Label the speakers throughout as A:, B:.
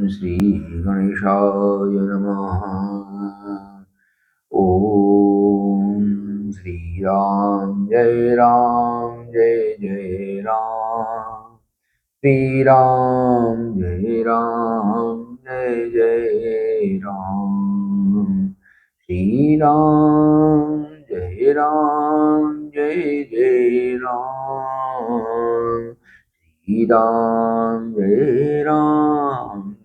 A: श्री गणेशाय नमः। ओम श्री राम जय जय राम, श्री राम जय जय राम, श्री राम जय जय राम, श्री राम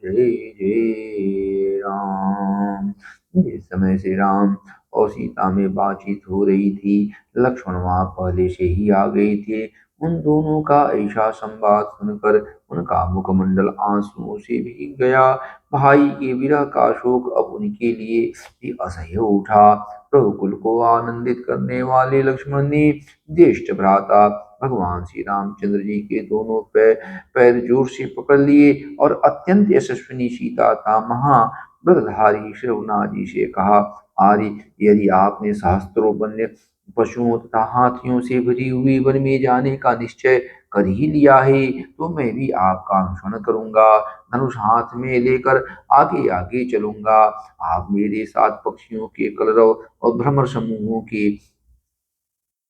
A: जय जय राम। जिस समय श्री राम और सीता में बातचीत हो रही थी, लक्ष्मण वहां पहले से ही आ गए थे। उन दोनों का ऐसा संवाद सुनकर उनका मुखमंडल आंसुओं से भीग गया। भाई के विरह का शोक अब उनके लिए भी असह्य उठा। रघुकुल को आनंदित करने वाले लक्ष्मण ने ज्येष्ठ भ्राता भगवान श्री रामचंद्र जी के दोनों पैर जोर से पकड़ लिए और अत्यंत यशस्विनी सीता का महाव्रतधारी श्रवनाथ जी से कहा, आर्य, यदि आपने सहस्त्रों वन्य पशुओं तथा हाथियों से भरी हुई वन में जाने का निश्चय कर ही लिया है, तो मैं भी आपका अनुसरण करूंगा। धनुष हाथ में लेकर आगे आगे चलूंगा। आप मेरे साथ पक्षियों के कलरव और भ्रमर समूहों के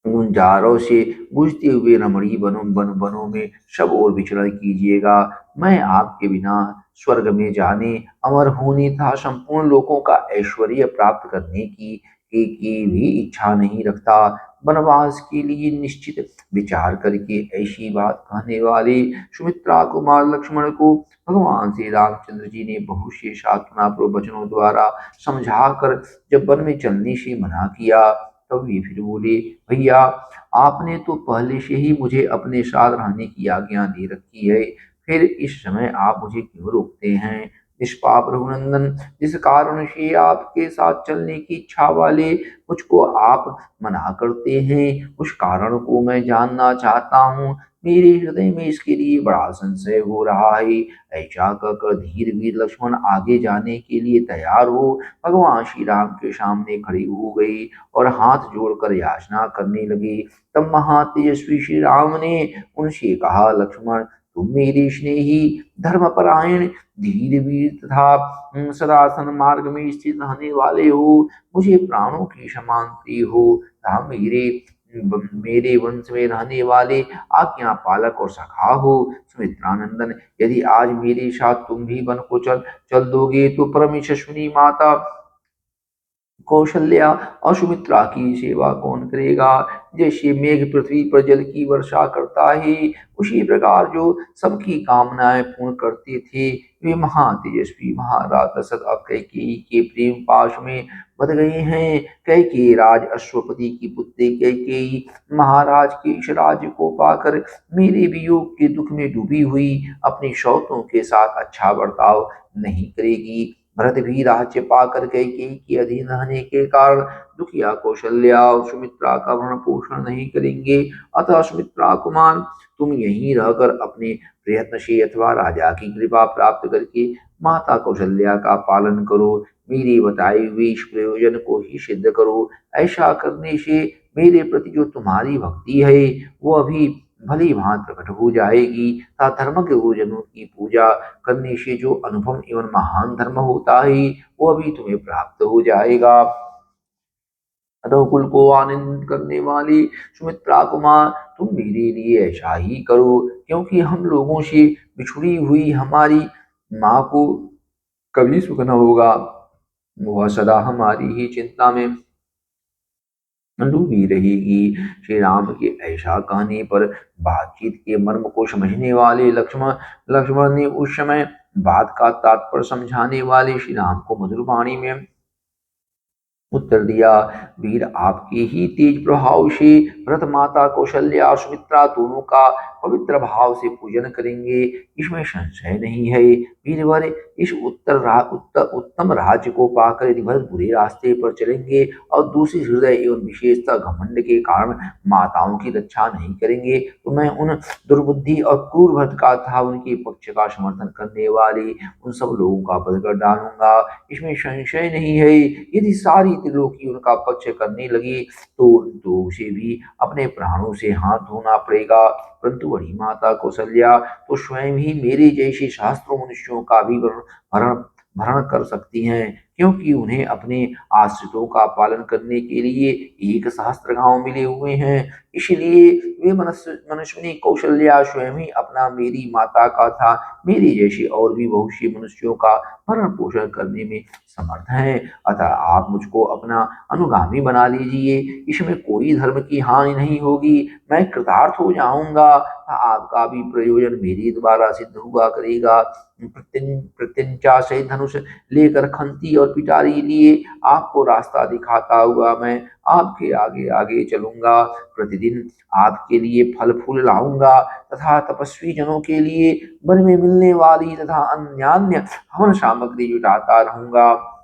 A: गुंजारों से गूंजते हुए रमणीय वनों में सब ओर विचरण कीजिएगा। मैं आपके बिना स्वर्ग में जाने, अमर होने तथा संपूर्ण लोकों का ऐश्वर्य प्राप्त करने की भी इच्छा नहीं रखता। वनवास के लिए निश्चित विचार करके ऐसी बात कहने वाले सुमित्रा कुमार लक्ष्मण को भगवान श्री रामचंद्र जी ने बहुत से सांत्वनापूर्ण वचनों द्वारा समझाकर जब वन में चलने से मना किया, तब ये फिर बोले, भैया, आपने तो पहले से ही मुझे अपने साथ रहने की आज्ञा दे रखी है, फिर इस समय आप मुझे क्यों रोकते हैं? निष्पाप रघुनंदन, जिस कारण से आपके साथ चलने की इच्छा वाले मुझको आप मना करते हैं, उस कारण को मैं जानना चाहता हूँ। मेरे हृदय में इसके लिए बड़ा संशय हो रहा है। ऐसा कहकर धीर वीर लक्ष्मण आगे जाने के लिए तैयार हो भगवान श्री राम के सामने खड़े हो गए और हाथ जोड़कर याचना करने लगे। तब महातेजस्वी श्री राम ने उनसे कहा, लक्ष्मण, तुम मेरे स्नेही, धर्मपरायण, धीर वीर तथा सदा सन्मार्ग में स्थित रहने वाले हो। मुझे प्राणों की समान प्रिय हो तथा मेरे वंश में रहने वाले आज्ञा पालक और सखा हो। सुमित्रानंदन, यदि आज मेरे साथ तुम भी वन को चल दोगे, तो परम यशस्विनी माता कौशल्या और सुमित्रा की सेवा कौन करेगा? जैसे मेघ पृथ्वी पर जल की वर्षा करता है, उसी प्रकार जो सबकी कामनाएं पूर्ण करते थे, वे महातेजस्वी महाराज दशरथ अब कैकेयी के प्रेम पाश में बंध गए हैं। कैकेयी राज अश्वपति की पुत्री कैकेयी महाराज के इस राज्य को पाकर मेरे वियोग के दुख में डूबी हुई अपनी सौतों के साथ अच्छा बर्ताव नहीं करेगी। भरत भी राज्य पाकर कैकेयी के अधीन रहने के कारण दुखिया कौशल्या और सुमित्रा का भरण पोषण नहीं करेंगे। अतः सुमित्रा कुमार, तुम यहीं रहकर अपने प्रयत्न से अथवा राजा की कृपा प्राप्त करके माता कौशल्या का पालन करो। मेरे बताए हुए इस प्रयोजन को ही सिद्ध करो। ऐसा करने से मेरे प्रति जो तुम्हारी भक्ति है, वो अभी भली भांति प्रकट हो जाएगी तथा धर्म के गुरुजनों की पूजा करने से जो अनुभव एवं महान धर्म होता है, वो अभी तुम्हें प्राप्त हो जाएगा। रघुकुल को आनंदित करने वाली सुमित्रा कुमार, तुम मेरे लिए ऐसा ही करो, क्योंकि हम लोगों से बिछुड़ी हुई हमारी माँ को कभी सुख न होगा। वह सदा हमारी ही चिंता में डूबी रहेगी। श्री राम के ऐसा कहने पर बातचीत के मर्म को समझने वाले लक्ष्मण ने उस समय बात का तात्पर्य समझाने वाले श्री राम को मधुर वाणी में उत्तर दिया, वीर, आपके ही तेज प्रभाव से भरत माता कौशल्या और सुमित्रा दोनों का पवित्र भाव से पूजन करेंगे, इसमें संशय नहीं है। वीरवर, इस उत्तम राज्य को पाकर यदि भरत बुरे रास्ते पर चलेंगे और दूसरी हृदय एवं विशेषता घमंड के कारण माताओं की रक्षा नहीं करेंगे, तो मैं उन दुर्बुद्धि और क्रूर भरत का था उनके पक्ष का समर्थन करने वाले उन सब लोगों का वध कर डालूंगा। इसमें संशय नहीं है। यदि सारी त्रिलोकी उनका पक्ष करने लगे, तो उसे भी अपने प्राणों से हाथ धोना पड़ेगा। परंतु बड़ी माता कौशल्या तो स्वयं ही मेरे जैसे शास्त्रों मनुष्यों का भी भरण भरण कर सकती हैं, क्योंकि उन्हें अपने आश्रितों का पालन करने के लिए एक सहस्त्र गांव मिले हुए हैं। इसलिए वे मनस्विनी कौशल्या स्वयं ही अपना मेरी माता का था मेरी जैसे और भी बहुत सी मनुष्यों का भरण पोषण करने में समर्थ हैं। अतः आप मुझको अपना अनुगामी बना लीजिए, इसमें कोई धर्म की हानि नहीं होगी, मैं कृतार्थ हो जाऊंगा। आपका भी प्रयोजन मेरे द्वारा सिद्ध हुआ करेगा। प्रत्यंचा से धनुष लेकर खंती और पिटारी लिए आपको रास्ता दिखाता हुआ मैं आपके आगे आगे चलूंगा। प्रतिदिन आपके लिए फल फूल लाऊंगा तथा तपस्वी जनों के लिए वन में मिलने वाली तथा अन्यान्य हवन सामग्री जुटाता रहूंगा।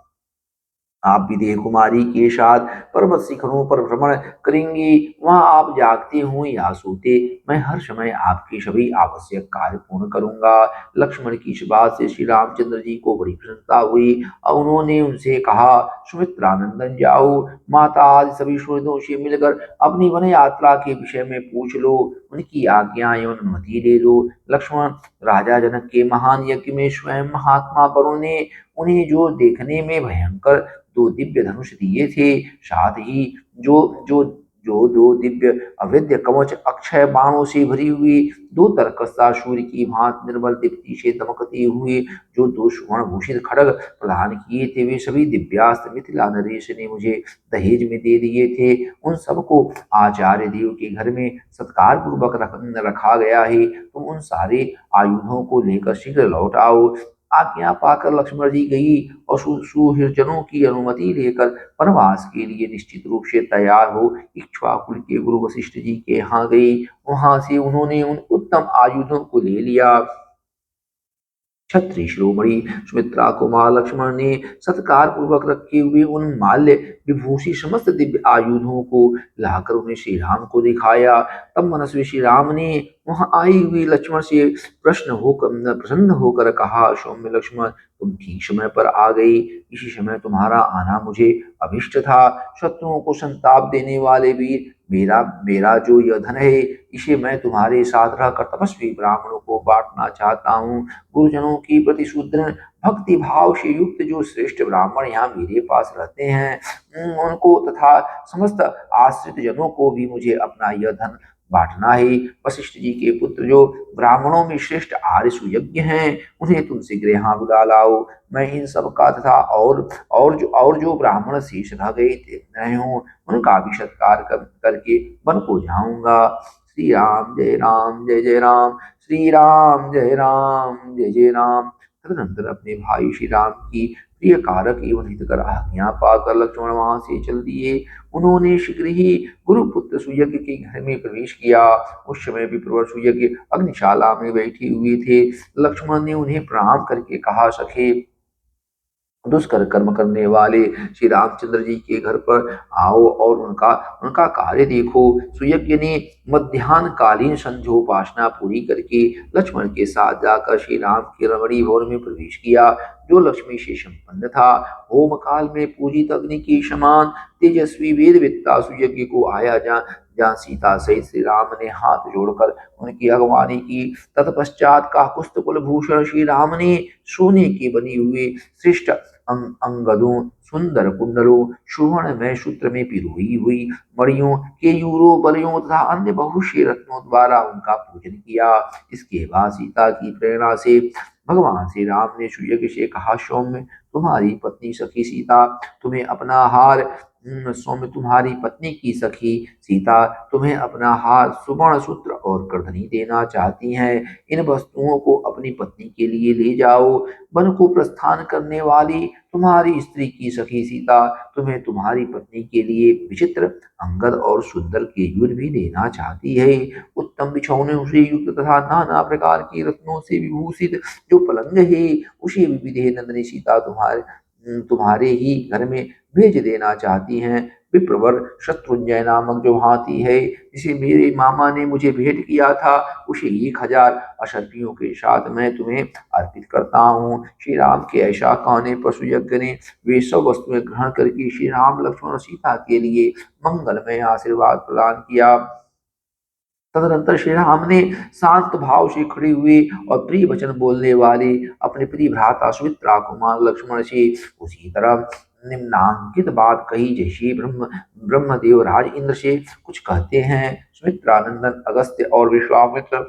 A: आप विदेह कुमारी के साथ पर्वत शिखरों पर भ्रमण करेंगे। वहां आप जागते हो या सोते, मैं हर समय आपके सभी आवश्यक कार्य पूर्ण करूंगा। लक्ष्मण की इस बात से श्री रामचंद्र जी को बड़ी प्रसन्नता हुई और उन्होंने उनसे कहा, सुमित्रानंदन जाओ, माता आदि सभी सुहृदों से मिलकर अपनी वन यात्रा के विषय में पूछ लो, उनकी आज्ञा एवं अनुमति ले लो। लक्ष्मण, राजा जनक के महान यज्ञ में स्वयं महात्मा वरुण ने उन्हें जो देखने में भयंकर दो दिव्य धनुष दिए थे, साथ ही जो जो जो दो दिव्य अवेद्य कवच अक्षय बाणों से भरी हुई दो तरकस्ता सूर्य की भांति निर्मल दीप्ति से दमकते हुए जो दो सुवर्ण भूषित खड्ग प्रदान किए थे, वे सभी दिव्यास्त्र मिथिला नरेश ने मुझे दहेज में दे दिए थे। उन सबको आचार्य देव के घर में सत्कार पूर्वक रखा गया है। तुम उन सारे आयुधों को लेकर शीघ्र लौट आओ। आज्ञा पाकर लक्ष्मण जी गई और सुहृदजनों की अनुमति लेकर वनवास के लिए निश्चित रूप से तैयार हो इक्ष्वाकुल के गुरु वशिष्ठ जी के यहाँ गई। वहां से उन्होंने उन उत्तम आयुधों को ले लिया। छत्री शिरोमणि सुमित्रा कुमार लक्ष्मण ने सत्कार पूर्वक रखे हुए उन माल्य विभूषी समस्त दिव्य आयुधों को लाकर उन्हें श्री राम को दिखाया। तब मनस्वी श्री राम ने वहां आई हुई लक्ष्मण से प्रसन्न होकर कहा, सौम्य लक्ष्मण, तुम ठीक समय पर आ गई। इसी समय तुम्हारा आना मुझे अभिष्ट था। शत्रुओं को संताप देने वाले वीर, मेरा मेरा जो यह धन है, इसे मैं तुम्हारे साथ रहकर तपस्वी ब्राह्मणों को बांटना चाहता हूँ। गुरुजनों की प्रति सुदृढ़ भक्ति भाव से युक्त जो श्रेष्ठ ब्राह्मण यहाँ मेरे पास रहते हैं, उनको तथा समस्त आश्रित जनों को भी मुझे अपना यह धन बांटना है। वशिष्ठ जी के पुत्र जो ब्राह्मणों में श्रेष्ठ आर्य सुयज्ञ हैं, उन्हें तुम शीघ्र यहाँ बुला लाओ। मैं इन सब का तथा और जो ब्राह्मण शेष रह गए थे रहे हों, उनका भी सत्कार करके वन को जाऊंगा। श्री राम जय राम जय जय राम, श्री राम जय राम जय जय राम। तदनंतर अपने भाई श्री राम की प्रिय कारक एवं हितकर आज्ञा पाकर लक्ष्मण वहां से चल दिए। उन्होंने शीघ्र ही गुरुपुत्र सुयज्ञ के घर में प्रवेश किया। उस समय विप्रवर सुयज्ञ अग्निशाला में बैठे हुए थे। लक्ष्मण ने उन्हें प्रणाम करके कहा, सखे, दुष्कर कर्म करने वाले श्री रामचंद्र जी के घर पर आओ और उनका उनका कार्य देखो। सुयज्ञ ने मध्यान्ह कालीन संध्योपासना पूरी करके लक्ष्मण के साथ जाकर श्री राम के रमणी भवन में प्रवेश किया, जो लक्ष्मी से संपन्न था। होम काल में पूजित अग्नि के समान तेजस्वी वेदवेत्ता सुयज्ञ को आया जहाँ सीता सहित श्री राम ने हाथ जोड़कर उनकी अगवानी की। तत्पश्चात का कुस्तकुल भूषण श्री राम ने सोने के बनी हुए श्रेष्ठ अंगदों, सुंदर कुंडलों, सुवर्ण सूत्र में पिरोई हुई मणियों, केयूरों, बलियों तथा अन्य बहुत से रत्नों द्वारा उनका पूजन किया। इसके बाद सीता की प्रेरणा से भगवान श्री राम ने सुयज्ञ से कहा, सौम्य, तुम्हारी पत्नी सखी सीता तुम्हें अपना हार सौम्य तुम्हारी पत्नी की सखी सीता तुम्हें अपना हार, सुवर्ण सूत्र और करधनी देना चाहती हैं। इन वस्तुओं को अपनी पत्नी के लिए ले जाओ। वन को प्रस्थान करने वाली तुम्हारी स्त्री की सखी सीता तुम्हें तुम्हारी पत्नी के लिए विचित्र, अंगद और सुंदर केयूर भी देना चाहती है। उत्तम बिछौनों से युक्त तथा नाना प्रकार के रत्नों से विभूषित जो पलंग है, उसे भी विदेह नंदिनी सीता तुम्हारे ही घर में भेज देना चाहती हैं। विप्रवर शत्रुंजय नामक जो हाथी है, जिसे मेरे मामा ने मुझे भेंट किया था, उसे 1000 अशर्फियों के साथ मैं तुम्हें अर्पित करता हूँ। श्री राम के ऐसा कहने पर सुयज्ञ ने वे सब वस्तुएं ग्रहण करके श्री राम, लक्ष्मण और सीता के लिए मंगलमय आशीर्वाद प्रदान किया। तदनंतर श्री राम ने शांत भाव से खड़े हुए और प्रिय वचन बोलने वाले अपने प्रिय भ्राता सुमित्रा कुमार लक्ष्मण से उसी तरह निम्नांकित बात कही, जैसे ब्रह्मदेव राज इंद्र से कुछ कहते हैं। सुमित्रा नंदन अगस्त्य और विश्वामित्र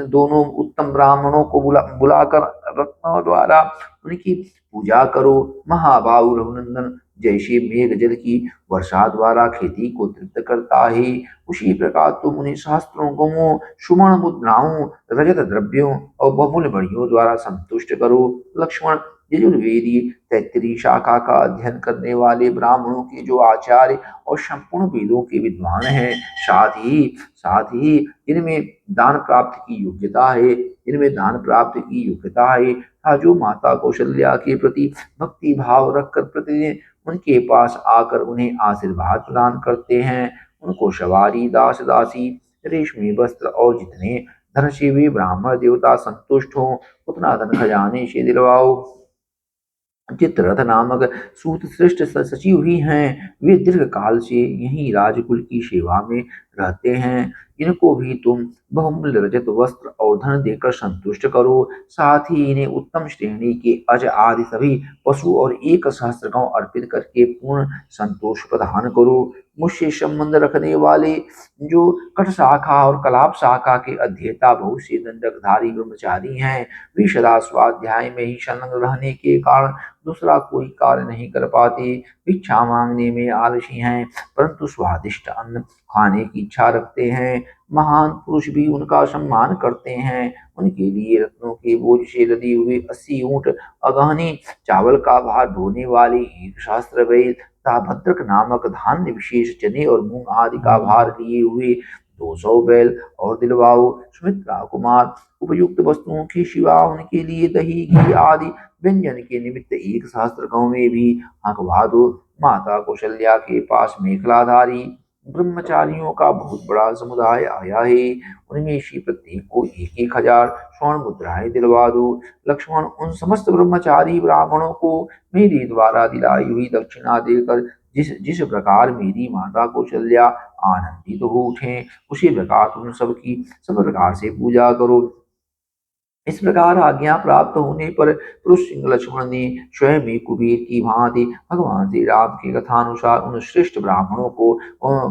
A: दोनों उत्तम ब्राह्मणों को बुलाकर रत्नों द्वारा उनकी पूजा करो। महाबाहु रघुनंदन जैसे मेघ जल की वर्षा द्वारा खेती को तृप्त करता है, उसी प्रकार तुम उन्हें शास्त्रों, गौओं, सुवर्ण मुद्राओं, रजत द्रव्यों और बहुमूल्य मणियों द्वारा संतुष्ट करो। लक्ष्मण, यजुर्वेदी तैत्तिरीय शाखा का अध्ययन करने वाले ब्राह्मणों के जो आचार्य और संपूर्ण वेदों के विद्वान हैं, साथ ही इनमें दान प्राप्त की योग्यता है, जो माता कौशल्या के प्रति भक्ति भाव रखकर प्रतिदिन उनके पास आकर उन्हें आशीर्वाद प्रदान करते हैं, उनको सवारी, दास दासी, रेशमी वस्त्र और जितने धन से वे ब्राह्मण देवता संतुष्ट हों, उतना धन खजाने से दिलवाओ। चित्ररथ नामक सूत श्रेष्ठ सचिव ही हैं, वे दीर्घ काल से यहीं राजकुल की सेवा में रहते हैं। इनको भी तुम बहुमूल्य रजत वस्त्र और धन देकर संतुष्ट करो। साथ ही इन्हें उत्तम श्रेणी के अज आदि सभी पशु और 1000 गांव अर्पित करके पूर्ण संतोष प्रदान करो। मुझसे संबंध रखने वाले जो कट शाखा और कलाप शाखा के अध्येता बहुत से दंडकधारी ब्रह्मचारी हैं, वे सदा स्वाध्याय में ही संलग्न रहने के कारण दूसरा कोई कार्य नहीं कर पाते। भिक्षा मांगने में आलसी हैं, परंतु स्वादिष्ट अन्न खाने की इच्छा रखते हैं। महान पुरुष भी उनका सम्मान करते हैं। उनके लिए रत्नों के बोझ से लदी हुई 80 ऊंट, अगहनी चावल का भार ढोने वाली 1000 बैल तथा भद्रक नामक धान्य विशेष चने और मूंग आदि का भार लिए हुए 200 बैल और दिलवाओ। सुमित्रा कुमार, उपयुक्त वस्तुओं के सिवा उनके लिए दही, घी आदि व्यंजन के निमित्त 1000 गांव में भी हकवा दो। माता कौशल्या के पास मेखलाधारी ब्रह्मचारियों का बहुत बड़ा समुदाय आया है, उनमें से प्रत्येक को 1000 स्वर्ण मुद्राएं दिलवा दो। लक्ष्मण, उन समस्त ब्रह्मचारी ब्राह्मणों को मेरे द्वारा दिलाई हुई दक्षिणा देकर जिस जिस प्रकार मेरी माता कौशल्या आनंदित हो उठे, उसी प्रकार तुम सबकी सब प्रकार से पूजा करो। इस प्रकार आज्ञा प्राप्त होने पर पुरुष सिंह लक्ष्मण ने स्वयं ही कुबेर की भांति भगवान श्री राम की कथानुसार उन श्रेष्ठ ब्राह्मणों को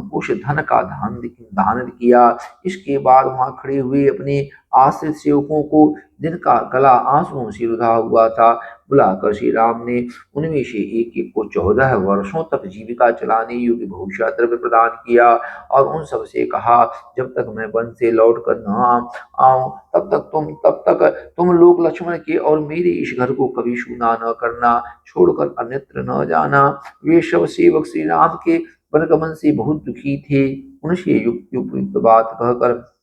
A: कुछ धन का दान किया। इसके बाद वहां खड़े हुए अपने आश्रित सेवकों को, जिनका गला आंसुओं से रुधा हुआ था, बुलाकर श्री राम ने उनमें से एक एक को 14 वर्षों तक जीविका चलाने योग्य भविष्य द्रव्य प्रदान किया और उन सब से कहा, जब तक मैं वन से लौट कर न आऊं तब तक तुम लोग लक्ष्मण के और मेरे इस घर को कभी सूना न करना, छोड़कर अन्यत्र न जाना। वे सब सेवक श्री राम के वनगमन से बहुत दुखी थे। उनसे युक्त उपयुक्त बात कहकर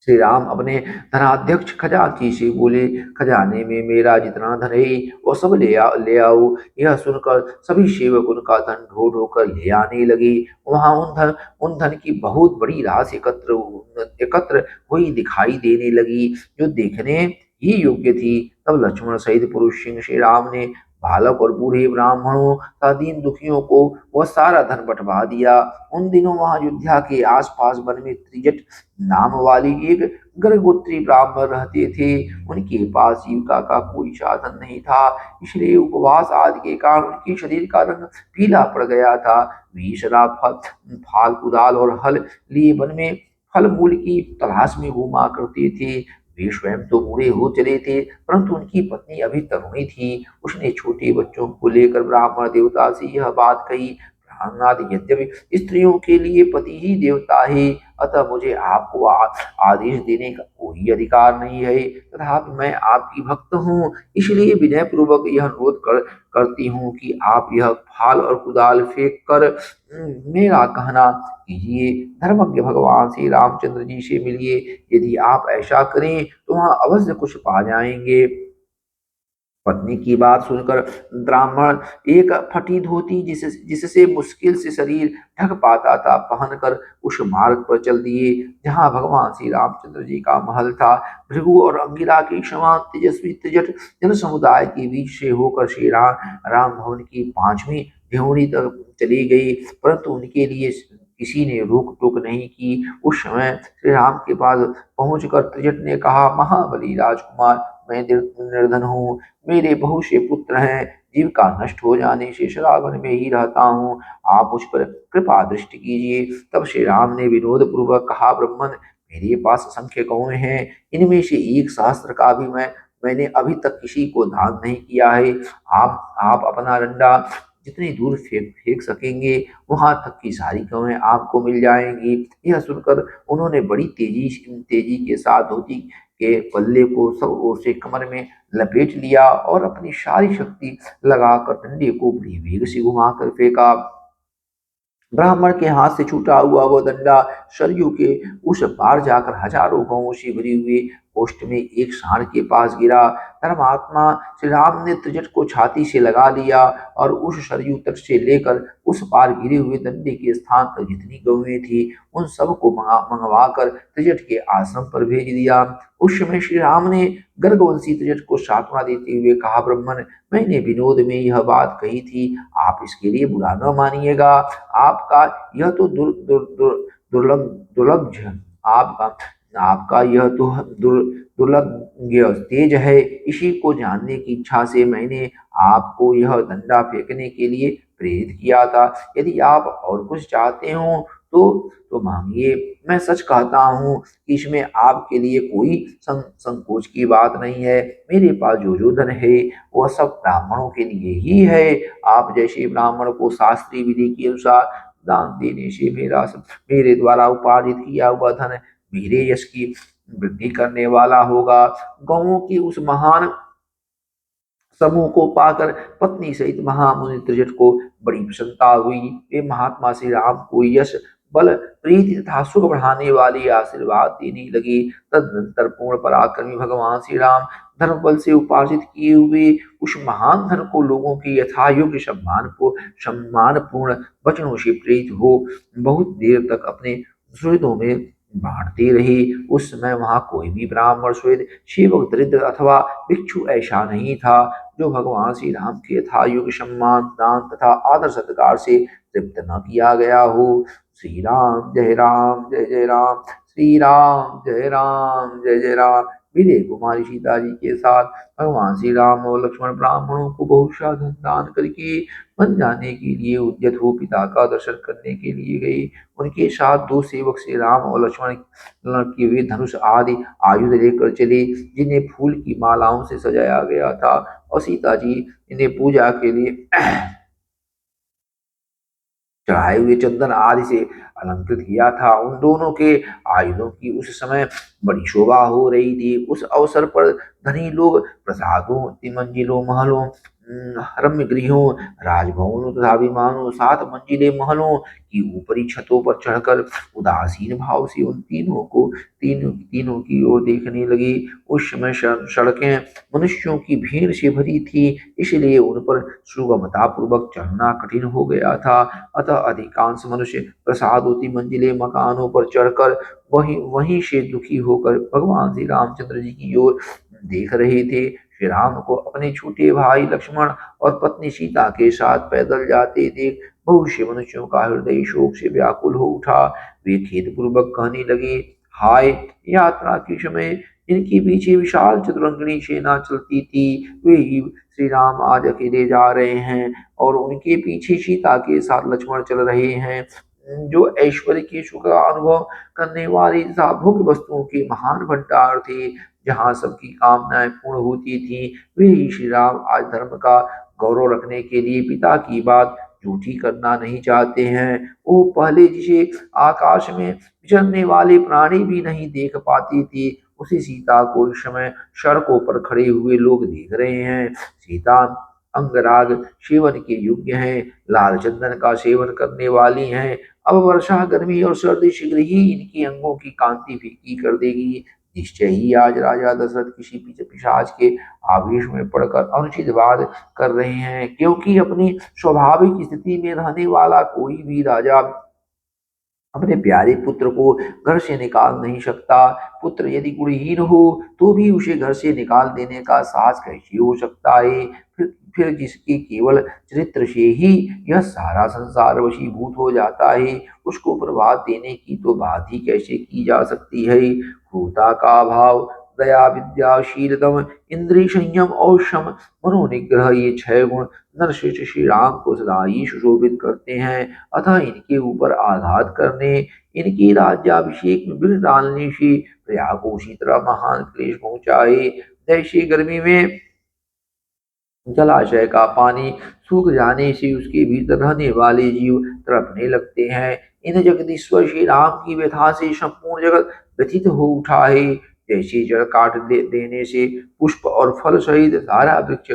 A: श्री राम अपने धनाध्यक्ष खजांची से बोले, खजाने में मेरा जितना धन है वो सब ले आओ। यह सुनकर सभी सेवक उनका धन ढो ढो कर ले आने लगे। वहां उन धन की बहुत बड़ी राशि एकत्र हुई दिखाई देने लगी, जो देखने ही योग्य थी। तब लक्ष्मण सहित पुरुष सिंह श्री राम ने बालक और बूढ़े ब्राह्मणों तथा दीन दुखियों को वह सारा धन बंटवा दिया। उन दिनों वहां अयोध्या के आसपास वन में त्रिजट नाम वाली एक गर्भवती ब्राह्मण रहते थे। उनके पास जीविका का कोई साधन नहीं था, इसलिए उपवास आदि के कारण उनके शरीर का रंग पीला पड़ गया था। वे सदा फाल कुदाल और हल लिए वन में फल मूल की तलाश में घूमा करते थे। वे स्वयं तो बूढ़े हो चले थे, परंतु उनकी पत्नी अभी तरुणी थी। उसने छोटे बच्चों को लेकर ब्राह्मण देवता से यह बात कही, प्राणनाथ, यद्यपि स्त्रियों के लिए पति ही देवता है, अतः मुझे आपको आदेश देने का कोई अधिकार नहीं है। तथापि मैं आपकी भक्त हूँ, इसलिए विनय पूर्वक यह अनुरोध करती हूँ कि आप यह फाल और कुदाल फेंक कर मेरा कहना कीजिए। धर्मज्ञ भगवान श्री रामचंद्र जी से मिलिए। यदि आप ऐसा करें तो वहां अवश्य कुछ पा जाएंगे। पत्नी की बात सुनकर ब्राह्मण एक फटी धोती जिससे मुश्किल से शरीर ढक पाता था पहनकर उस मार्ग पर चल दिए जहां भगवान श्री रामचंद्र जी का महल था। भृगु और अंगिरा के समान तेजस्वी त्रिजट जन समुदाय के बीच से होकर श्री राम भवन की पांचवी ड्योढ़ी तक चली गई, परंतु उनके लिए किसी ने रोक टोक नहीं की। उस समय श्री राम के पास पहुंचकर त्रिजट ने कहा, महाबली राजकुमार, मैं निर्धन हूँ, मेरे बहुत से पुत्र हैं, जीविका नष्ट हो जाने से शराबन में ही रहता हूँ, आप मुझ पर कृपा दृष्टि कीजिए। तब श्री राम ने विनोद पूर्वक कहा, ब्राह्मण, मेरे पास असंख्य गौएं हैं, इनमें से एक सहस्त्र का भी मैंने अभी तक किसी को दान नहीं किया है। आप अपना डंडा जितनी दूर फेंक फेंक सकेंगे वहां तक की सारी गौएं आपको मिल जाएंगी। यह सुनकर उन्होंने बड़ी तेजी तेजी के साथ धोती के पल्ले को सब ओर से कमर में लपेट लिया और अपनी सारी शक्ति लगाकर डंडे को बड़ी वेग से घुमाकर फेंका। ब्राह्मण के हाथ से छूटा हुआ वो डंडा सरयू के उस पार जाकर हजारों गांवों से भरी हुई गोष्ठ में एक सांड के पास गिरा। धर्मात्मा श्री राम ने त्रिजट को छाती से लगा लिया और उस सरयू तट से लेकर उस पार गिरे हुए डंडे के स्थान पर जितनी गौएं थी उन सबको मंगवा कर त्रिजट के आश्रम पर भेज दिया। उस समय श्री राम ने गर्गवंशी त्रिजट को सांत्वना देते हुए कहा, ब्राह्मण, मैंने विनोद में यह बात कही थी, आप इसके लिए बुरा न मानिएगा। आपका यह तो दुर्लभ दुर्लभ आपका आपका यह तो दुर्लभ तेज है, इसी को जानने की इच्छा से मैंने आपको यह डंडा फेंकने के लिए प्रेरित किया था। यदि आप और कुछ चाहते हो तो मांगिए। मैं सच कहता हूँ कि इसमें आपके लिए कोई संकोच की बात नहीं है। मेरे पास जो धन है वह सब ब्राह्मणों के लिए ही है। आप जैसे ब्राह्मण को शास्त्रीय विधि के अनुसार दान देने से मेरे द्वारा उपार्जित किया हुआ धन मेरे यश की वृद्धि करने वाला होगा। गौओं की उस महान समूह को पाकर पत्नी सहित महामुनि त्रिजट को बड़ी प्रसन्नता हुई। वे महात्मा श्री राम को यश, बल, प्रीति तथा सुख बढ़ाने वाले आशीर्वाद देने लगे। तदनंतर पूर्ण पराक्रमी भगवान श्री राम धर्म बल से उपार्जित किए हुए उस महान धन को लोगों के यथा योग्य सम्मान पूर्ण वचनों से प्रेरित हो बहुत देर तक अपने सुहृदों में बांटते रहे। उस समय वहां कोई भी ब्राह्मण, सुहृद, सेवक, दरिद्र अथवा भिक्षु ऐसा नहीं था जो भगवान श्री राम के यथा योग्य सम्मान, दान तथा आदर सत्कार से तृप्त न किया गया हो। श्री राम जय राम, जय जय राम, श्री राम जय राम, जय जय राम। विजय कुमारी सीता जी के साथ भगवान श्री राम और लक्ष्मण ब्राह्मणों को बहुत सा धन दान करके वन जाने के लिए उद्यत हो पिता का दर्शन करने के लिए गए। उनके साथ दो सेवक श्री राम और लक्ष्मण के वे धनुष आदि आयुध लेकर चले जिन्हें फूल की मालाओं से सजाया गया था और सीता जी इन्हें पूजा के लिए चढ़ाए हुए चंदन आदि से अलंकृत किया था। उन दोनों के आयुधों की उस समय बड़ी शोभा हो रही थी। उस अवसर पर धनी लोग प्रसादों, तिमंजिलों, महलों, रम्य गृहों, राजभवनों तथा विमानों, 7 मंजिले महलों की ऊपरी छतों पर चढ़कर उदासीन भाव से उन तीनों की ओर देखने लगे। उस समय सड़कें मनुष्यों की भीड़ से भरी थी, इसलिए उन पर सुगमता पूर्वक चढ़ना कठिन हो गया था। अतः अधिकांश मनुष्य प्रसादोती मंजिले मकानों पर चढ़कर वहीं वहीं से दुखी होकर भगवान श्री रामचंद्र जी की ओर देख रहे थे। श्री राम को अपने छोटे भाई लक्ष्मण और पत्नी सीता के साथ पैदल जाते देख बहुत से मनुष्यों का हृदय शोक से व्याकुल हो उठा। वे खेद पूर्वक कहने लगे, हाय, यात्रा के समय इनके पीछे विशाल चतुरंगिणी सेना चलती थी, वे ही श्री राम आज अकेले जा रहे हैं और उनके पीछे सीता के साथ लक्ष्मण चल रहे हैं, जो ऐश्वर्य के सुख का अनुभव करने वाली तथा भोग्य वस्तुओं के महान भंडार थे, जहाँ सबकी कामनाएं पूर्ण होती थी। वे ही श्री राम आज धर्म का गौरव रखने के लिए पिता की बात झूठी करना नहीं चाहते हैं। वो पहले जिसे आकाश में विचरने वाले प्राणी भी नहीं देख पाती थी, उसी सीता को इस समय सड़कों पर खड़े हुए लोग देख रहे हैं। सीता अंगराग सेवन के योग्य हैं, लाल चंदन का सेवन करने वाली हैं। अब वर्षा, गर्मी और सर्दी शीघ्र ही इनकी अंगों की कांति फीकी कर देगी। निश्चय ही आज राजा दशरथ किसी पिशाच के आवेश में पड़कर अनुचित बात कर रहे हैं, क्योंकि अपनी स्वाभाविक स्थिति में रहने वाला कोई भी राजा अपने प्यारे पुत्र को घर से निकाल नहीं सकता। पुत्र यदि गुणहीन हो तो भी उसे घर से निकाल देने का साहस कैसे हो सकता है? फिर जिसके केवल चरित्र से ही यह सारा संसार वशीभूत हो जाता है, उसको प्रभात देने की तो बात ही कैसे की जा सकती है? क्रूरता का भाव, दया, विद्या, शीलतम, इंद्रिय संयम और शम, मनोनिग्रह, ये 6 गुण नरश्रेष्ठ श्री राम को सदा ही सुशोभित करते हैं। अतः इनके ऊपर आघात करने, इनके राज्याभिषेक में विघ्न डालने से प्रजा को उसी तरह महान क्लेश पहुंचाए जैसे गर्मी में जलाशय का पानी सूख जाने से उसके भीतर रहने वाले जीव तड़पने लगते हैं। इन जगदीश्वर श्री राम की व्यथा से संपूर्ण जगत व्यथित हो उठा है। जैसे जड़ काट देने से पुष्प और फल सहित सारा वृक्ष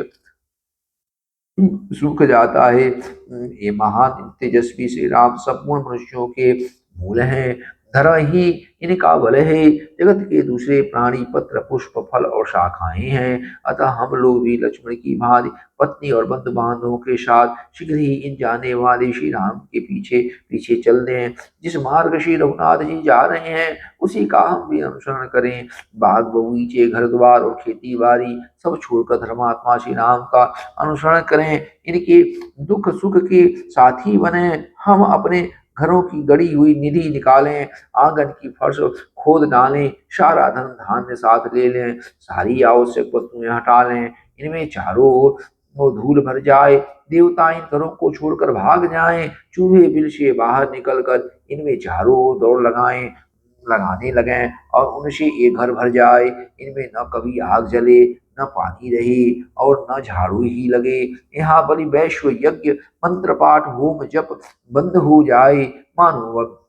A: सूख जाता है, ये महान तेजस्वी श्री राम संपूर्ण मनुष्यों के मूल हैं। धरा ही इनका बल है। जगत के दूसरे प्राणी पत्र, पुष्प, फल और शाखाएं हैं। अतः हम लोग भी लक्ष्मण की भांति पत्नी और बंधु बांधवों के साथ शीघ्र ही इन जाने वाले श्री राम के पीछे पीछे चल दें। जिस मार्ग श्री रघुनाथ जी जा रहे हैं उसी का हम भी अनुसरण करें। बाग बगीचे, घर द्वार और खेती बाड़ी सब छोड़कर धर्मात्मा श्री राम का अनुसरण करें। इनके दुख सुख के साथी बने। हम अपने घरों की गड़ी हुई निधि निकालें, आंगन की फर्श खोद डालें, सारा धन धान्य साथ ले लें, सारी आवश्यक वस्तुएं हटा लें। इनमें चारों ओर धूल भर जाए, देवता इन घरों को छोड़कर भाग जाएं। चूहे बिल से बाहर निकलकर इनमें चारों ओर दौड़ लगाने लगें और उनसे ये घर भर जाए। इनमें न कभी आग जले, न पानी रहे और न झाड़ू ही लगे। यहाँ बलि वैश्व यज्ञ, मंत्र पाठ, होम जप बंद हो जाए, मानो अब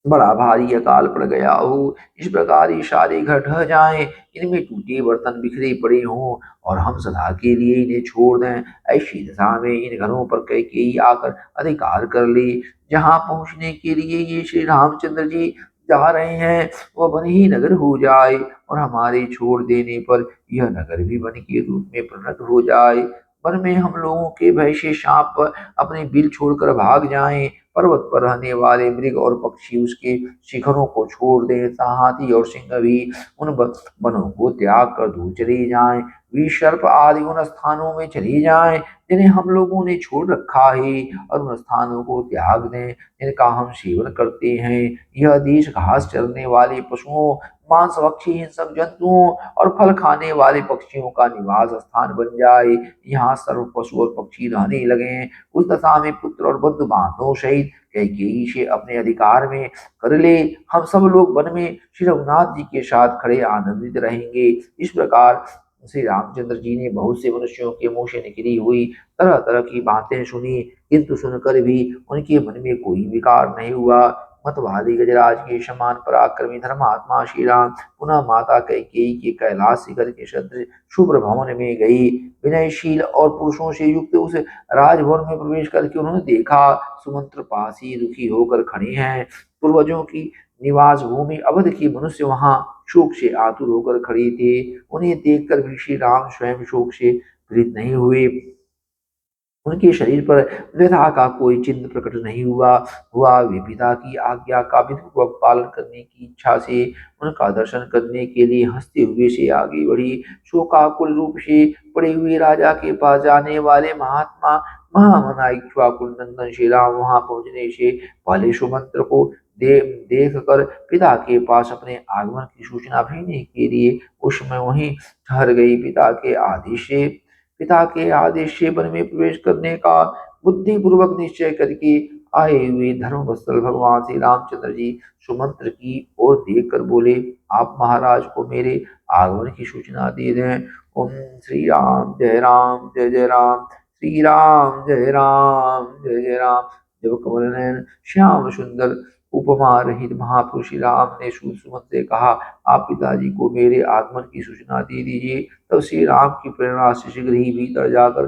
A: बड़ा भारी अकाल पड़ गया हो। इस प्रकार ये सारे घर ढह जाएं, इनमें टूटे बर्तन बिखरे पड़े हों और हम सदा के लिए इन्हें छोड़ दें। ऐसी दशा में इन घरों पर कैकेयी आकर अधिकार कर ले। जहाँ पहुंचने के लिए ये श्री रामचंद्र जी जा रहे हैं वह वन ही नगर हो जाए और हमारे छोड़ देने पर यह नगर भी वन के रूप में परिणत हो जाए। वन में हम लोगों के भय से सांप अपने बिल छोड़कर भाग जाएं। पर्वत पर रहने वाले मृग और पक्षी उसके शिखरों को छोड़ दें। हाथी और सिंह भी उन वनों को त्याग कर दूर चले जाएं। विसर्प आदि उन स्थानों में चले जाएं जिन्हें हम लोगों ने छोड़ रखा है और उन स्थानों को त्याग दें जिनका हम सेवन करते हैं। यह देश घास चरने वाले पशुओं, मांसभक्षी हिंसक जंतुओं और फल खाने वाले पक्षियों का निवास स्थान बन जाए। यहाँ सर्व पशु और पक्षी रहने लगे। उस दशा में पुत्र और बंधु बांधवों सहित कैकेयी से अपने अधिकार में कर ले। हम सब लोग वन में श्री रघुनाथ जी के साथ खड़े आनंदित रहेंगे। इस प्रकार श्री रामचंद्र जी ने बहुत से मनुष्यों के मुंह से निकली हुई तरह तरह की बातें सुनी, किंतु सुनकर भी उनके मन में कोई विकार नहीं हुआ। मतवाली गजराज के समान पराक्रमी धर्मात्मा श्री राम पुनः माता कैकेयी के कैलाश शिखर के सदृश शुभ्र भवन में गई। विनयशील और पुरुषों से युक्त उस राजभवन में प्रवेश करके उन्होंने देखा सुमंत्र पास ही दुखी होकर खड़े हैं। पूर्वजों की निवास भूमि अवध के मनुष्य वहां शोक से आतुर होकर खड़े थे। उन्हें देखकर भी श्री राम स्वयं शोक से प्रेरित नहीं हुए। उनके शरीर पर व्यथा का कोई चिन्ह प्रकट नहीं हुआ वे पिता की आज्ञा का विधिपूर्वक पालन करने की इच्छा से उनका दर्शन करने के लिए हंसते हुए से आगे बढ़ी। शोकाकुल रूप से पड़े हुए राजा के पास जाने वाले महात्मा महामना इक्ष्वाकुल नंदन श्री राम वहां पहुंचने से पहले सुमंत्र को देख कर पिता के पास अपने आगमन की सूचना भेजने के लिए उस समय वहीं ठहर गई। पिता के आदेश से वन में प्रवेश करने का बुद्धिपूर्वक निश्चय करके आए हुए धर्मवत्सल भगवान श्री रामचंद्र जी सुमंत्र की ओर देखकर बोले, आप महाराज को मेरे आगमन की सूचना दे दें। ओम श्री राम जय राम जय जय राम, श्री राम जय राम जय जय राम। जब कमल नयन श्याम सुंदर उपमा रहित महापुरुष श्री राम ने सुमंत्र से कहा, आप पिताजी को मेरे आगमन की सूचना दे दीजिए। तब श्री राम की प्रेरणा से शीघ्र ही भीतर जाकर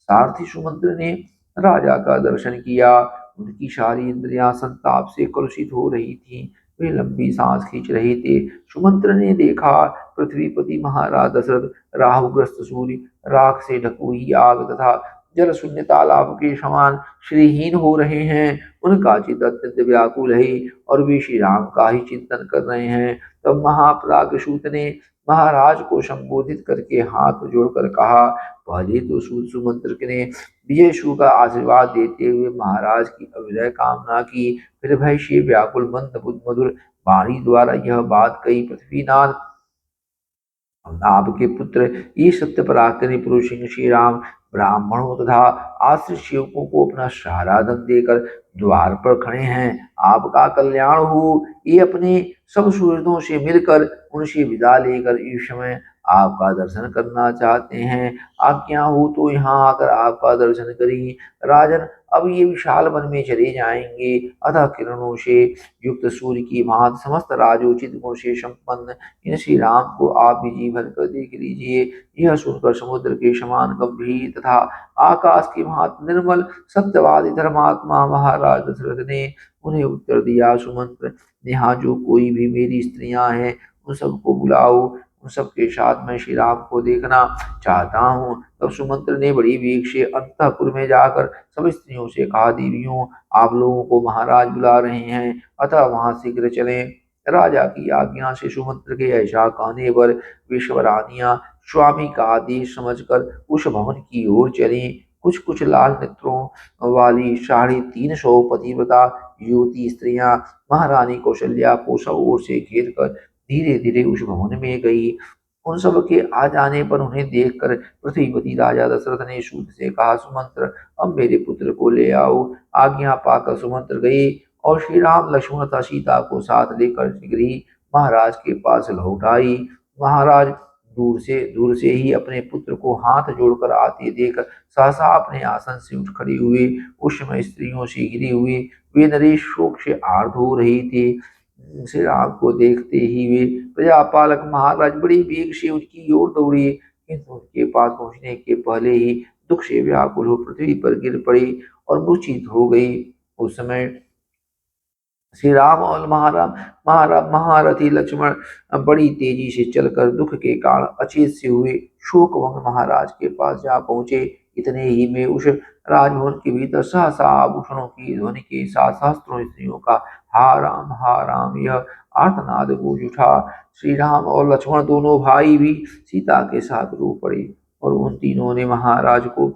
A: सारथी सुमंत्र ने राजा का दर्शन किया। उनकी सारी इंद्रियां संताप से कलुषित हो रही थी। वे लंबी सांस खींच रहे थे। सुमंत्र ने देखा पृथ्वीपति महाराज दशरथ राहुग्रस्त सूर्य, राख से ढकी हुई आग तथा जल शून्य तालाब के समान श्रीहीन हो रहे हैं। उनका चित्त अत्यंत व्याकुल है और वे श्री राम का ही चिंतन कर रहे हैं। तब महाप्रागसूत ने महाराज को संबोधित करके हाथ जोड़कर कहा, पहले तो सुमंत्र ने विजय शु का आशीर्वाद देते हुए महाराज की अभ्युदय कामना की, फिर भय से व्याकुल मंद मधुर वाणी द्वारा यह बात कही, पृथ्वीनाथ आपके पुत्र ये सत्य पराक्रमी पुरुष सिंह श्री राम ब्राह्मणों तथा आश्रित सेवकों को अपना सारा धन देकर द्वार पर खड़े हैं। आपका कल्याण हो। ये अपने सब सुहृदों से मिलकर उनसे विदा लेकर इस समय आपका दर्शन करना चाहते हैं। आज्ञा हो तो यहाँ आकर आपका दर्शन करें। राजन, अब ये विशाल वन में चले जाएंगे। अतः किरणों से युक्त सूर्य की भांति समस्त राजोचित गुण से संपन्न इन श्री राम को आप भी जी भर कर देख लीजिए। यह सुनकर समुद्र के समान गंभीर तथा आकाश की भांति निर्मल सत्यवादी धर्मात्मा महाराज दशरथ ने उन्हें उत्तर दिया, सुमंत्र, यहाँ जो कोई भी मेरी स्त्रियां हैं उन सबको बुलाओ। उन सबके साथ मैं श्री राम को देखना चाहता हूँ। तब सुमंत्र ने बड़ी वेग से अंतःपुर में जाकर सब स्त्रियों से कहा, देवियों, आप लोगों को महाराज बुला रहे हैं, अतः वहां शीघ्र चलें। राजा की आज्ञा से सुमंत्र के ऐसा कहने पर विश्वरानियां स्वामी का आदेश समझकर उस भवन की ओर चली। कुछ कुछ लाल नेत्रों वाली 350 पतिव्रता युवती स्त्रियां महारानी कौशल्या को सब ओर से घेर कर धीरे धीरे उस भवन में गई। उन सब के आ जाने पर उन्हें देखकर पृथ्वीपति राजा दशरथ ने सूत से कहा, सुमंत्र, अब मेरे पुत्र को ले आओ। आज्ञा पाकर सुमंत्र गए और श्री राम लक्ष्मण तथा सीता को साथ लेकर शीघ्र ही महाराज के पास लौट आई। महाराज दूर से ही अपने पुत्र को हाथ जोड़कर आते देख सहसा अपने आसन से उठ खड़े हुए। उस समय स्त्रियों से घिरे हुए वे नरेश शोक से आर्त हो रहे थे। श्री राम को देखते ही वे प्रजापालक महाराज बड़ी वेग से उनकी ओर दौड़े, किंतु उनके पास पहुंचने के पहले ही दुख से व्याकुल हो पृथ्वी पर गिर पड़े और मूर्छित हो गई। उस समय श्री राम और महारथी लक्ष्मण बड़ी तेजी से चलकर दुख के कारण अचेत से हुए शोकभंग महाराज के पास जा पहुंचे। इतने ही में उस राजभवन के भीतर सहसा आभूषणों की ध्वनि के साथ सहस्त्रों स्त्रियों का हा राम यह आर्तनाद गूंज उठा। श्री राम और लक्ष्मण दोनों भाई भी सीता के साथ रो पड़े और उन तीनों ने महाराज को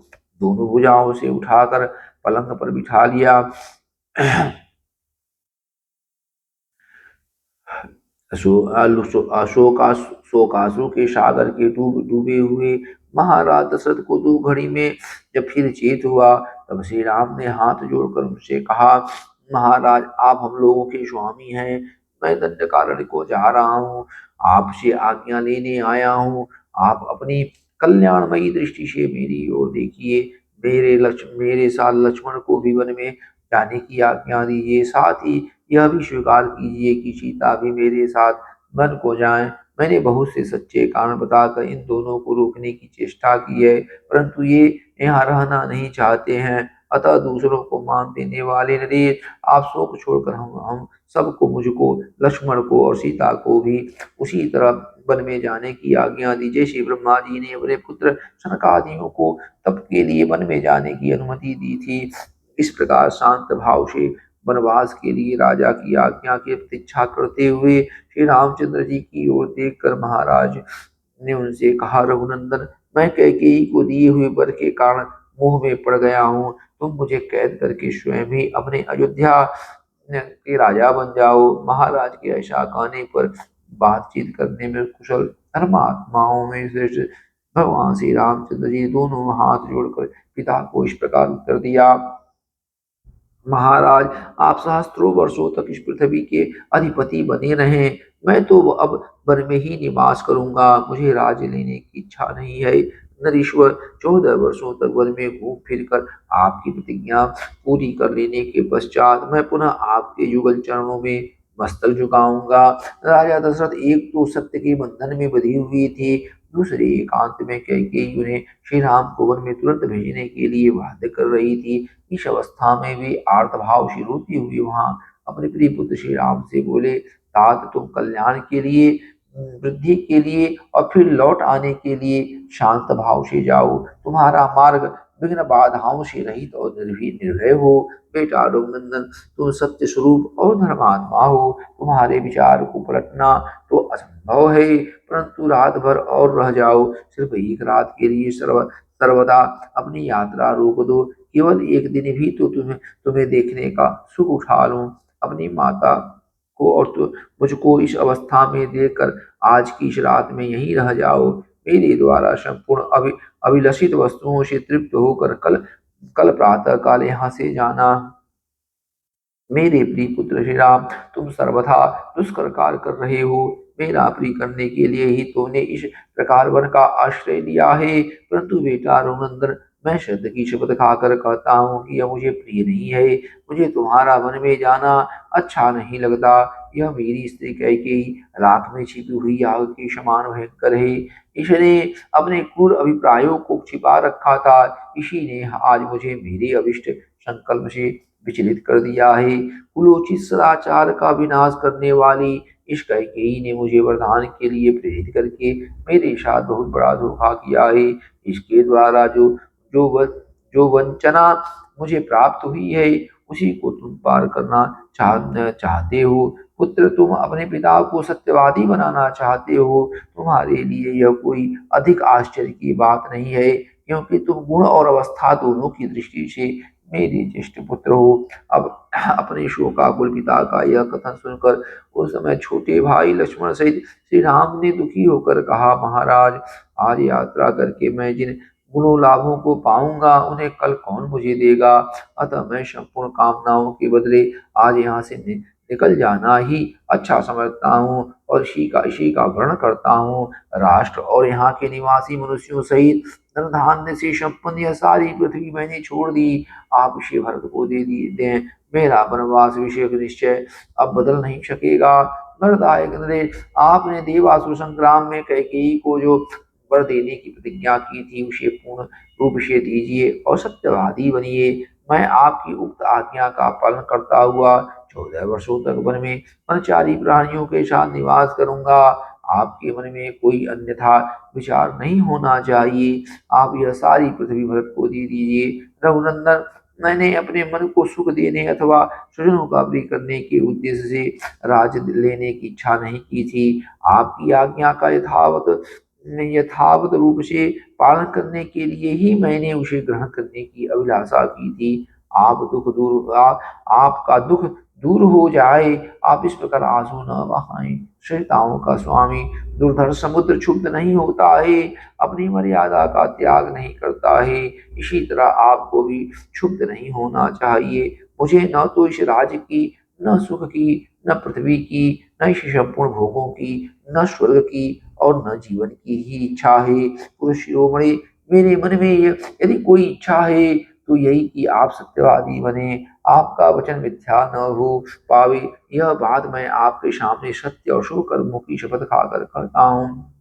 A: दोनों भुजाओं से उठाकर पलंग पर बिठा लिया। शोकासु के सागर के डूबे हुए महाराज दशरथ को दो घड़ी में जब फिर चेत हुआ, तब श्री राम ने हाथ जोड़कर उनसे कहा, महाराज, आप हम लोगों के स्वामी हैं। मैं दंडकारण्य को जा रहा हूँ, आपसे आज्ञा लेने आया हूँ। आप अपनी कल्याणमयी दृष्टि से मेरी ओर देखिए। मेरे साथ लक्ष्मण को भी वन में जाने की आज्ञा दीजिए। साथ ही यह भी स्वीकार कीजिए कि सीता भी मेरे साथ वन को जाएं। मैंने बहुत से सच्चे कारण बताकर इन दोनों को रोकने की चेष्टा की है, परंतु ये यहाँ रहना नहीं चाहते हैं। अतः दूसरों को मान देने वाले नरेश, आप शोक छोड़कर हम सबको, मुझको, लक्ष्मण को और सीता को भी उसी तरह वन में जाने की आज्ञा दी, जैसे ब्रह्मा जी ने अपने पुत्र सनकादियों को तप के लिए वन में जाने की अनुमति दी थी। इस प्रकार शांत भाव से वनवास के लिए राजा की आज्ञा की प्रतीक्षा करते हुए श्री रामचंद्र जी की ओर देखकर महाराज ने उनसे कहा, रघुनंदन, मैं कैकेयी को दिए हुए वर के कारण मोह में पड़ गया हूँ। तुम मुझे कैद करके स्वयं ही अपने अयोध्या के राजा बन जाओ। महाराज के ऐसा कहने पर बातचीत करने में कुशल धर्मात्माओं में श्रेष्ठ भगवान श्री रामचंद्र जी दोनों हाथ जोड़कर पिता को इस प्रकार उत्तर दिया, महाराज, आप सहस्त्रों वर्षों तक इस पृथ्वी के अधिपति बने रहें। मैं तो अब वन में ही निवास करूंगा। मुझे राज्य लेने की इच्छा नहीं है। नरीश्वर, 14 वर्षों तक वन में घूम फिर कर आपकी प्रतिज्ञा पूरी कर लेने के पश्चात मैं पुनः आपके युगल चरणों में मस्तक झुकाऊंगा। राजा दशरथ एक तो सत्य के बंधन में बंधी हुई थी, दूसरे एकांत में कैकेयी उन्हें श्री राम को वन में तुरंत भेजने के लिए बाध्य कर रही थी। इस अवस्था में वे आर्तभाव से रोती हुई वहां अपने प्रिय पुत्र श्री राम से बोले, तात तुम कल्याण के लिए, वृद्धि के लिए और फिर लौट आने के लिए शांत भाव से जाओ। तुम्हारा मार्ग विघ्न बाधाओं से रहित और निर्भीक निर्भय हो। बेटा रघुनंदन, तुम सत्य स्वरूप और धर्मात्मा हो। तुम्हारे विचार को पलटना तो असंभव है, परंतु रात भर और रह जाओ। सिर्फ एक रात के लिए सर्वदा अपनी यात्रा रोक दो। केवल एक दिन भी तो तुम्हें तुम्हें देखने का सुख उठा लूं। अपनी माता को और तो मुझको इस अवस्था में देखकर आज की इस रात में यहीं रह जाओ। मेरे द्वारा संपूर्ण अभिलषित वस्तुओं से तृप्त होकर कल कल प्रातः काल यहाँ से जाना। मेरे प्रिय पुत्र श्री राम, तुम सर्वथा दुष्कर कार्य कर रहे हो। मेरा प्रिय करने के लिए ही तुमने इस प्रकार वन का आश्रय लिया है। परंतु बेटा रघुनंदन, मैं सत्य की शपथ खाकर कहता हूँ कि यह मुझे प्रिय नहीं है। मुझे तुम्हारा वन में जाना अच्छा नहीं लगता। यह मेरी स्त्री कैकेयी राख में छिपी हुई आग के समान भयंकर है। इसने अपने क्रूर अभिप्रायों को छिपा रखा था। इसी ने आज मुझे मेरे अभिष्ट संकल्प से विचलित कर दिया है। कुलोचित सदाचार का विनाश करने वाली इस कैकेयी ने मुझे वरदान के लिए प्रेरित करके मेरे साथ बहुत बड़ा धोखा किया है। इसके द्वारा जो व, जो वंचना मुझे प्राप्त हुई है, उसी को तुम पार करना चाहते हो। पुत्र, तुम अपने पिता को सत्यवादी बनाना चाहते हो। तुम्हारे लिए यह कोई अधिक आश्चर्य की बात नहीं है, क्योंकि तुम गुण और अवस्था दोनों की दृष्टि से मेरे ज्येष्ठ पुत्र हो। अब अपने शोकाकुल पिता का यह कथन सुनकर उस समय छोटे भाई लक्ष्मण सहित श्री राम ने दुखी होकर कहा, महाराज, आज यात्रा करके मैं जिन गुणों लाभों को पाऊंगा, उन्हें कल कौन मुझे देगा। अतः मैं संपूर्ण कामनाओं के बदले आज यहाँ से निकल जाना ही अच्छा समझता हूँ और इसी का वर्ण करता हूँ। राष्ट्र और यहाँ के निवासी मनुष्यों सहित धन धान्य से संपन्न यह सारी पृथ्वी मैंने छोड़ दी। आप इसे भरत को दे दें। मेरा वनवास विषयक निश्चय अब बदल नहीं सकेगा। वरदायक नरेश, आपने देवासुर संग्राम में कैकेयी को जो वर देने की प्रतिज्ञा की थी, उसे पूर्ण रूप से दीजिए और सत्यवादी बनिए। मैं आपकी उक्त आज्ञा का पालन करता हुआ 14 वर्षों तक वन में वनचारी प्राणियों के साथ निवास करूंगा। आपके मन में कोई अन्यथा विचार नहीं होना चाहिए। आप यह सारी पृथ्वी भरत को दे दीजिए। रघुनंदन, मैंने अपने मन को सुख देने अथवा स्वजनों का प्रिय करने के उद्देश्य से राज लेने की इच्छा नहीं की थी। आपकी आज्ञा का यथावत रूप से पालन करने के लिए ही मैंने उसे ग्रहण करने की अभिलाषा की थी। आपका दुख दूर हो जाए, आप इस प्रकार आंसू न बहाएं। श्रीताओं का स्वामी दुर्धर समुद्र क्षुब्ध नहीं होता है, अपनी मर्यादा का त्याग नहीं करता है। इसी तरह आपको भी क्षुब्ध नहीं होना चाहिए। मुझे न तो इस राज्य की, न सुख की, न पृथ्वी की, न इस संपूर्ण भोगों की, न स्वर्ग की और न जीवन की ही इच्छा है। पुरुष शिरोमणि, मेरे मन में यदि कोई इच्छा है तो यही कि आप सत्यवादी बने, आपका वचन मिथ्या न हो पावे। यह बात मैं आपके सामने सत्य और शुभ कर्मों की शपथ खाकर कहता हूँ।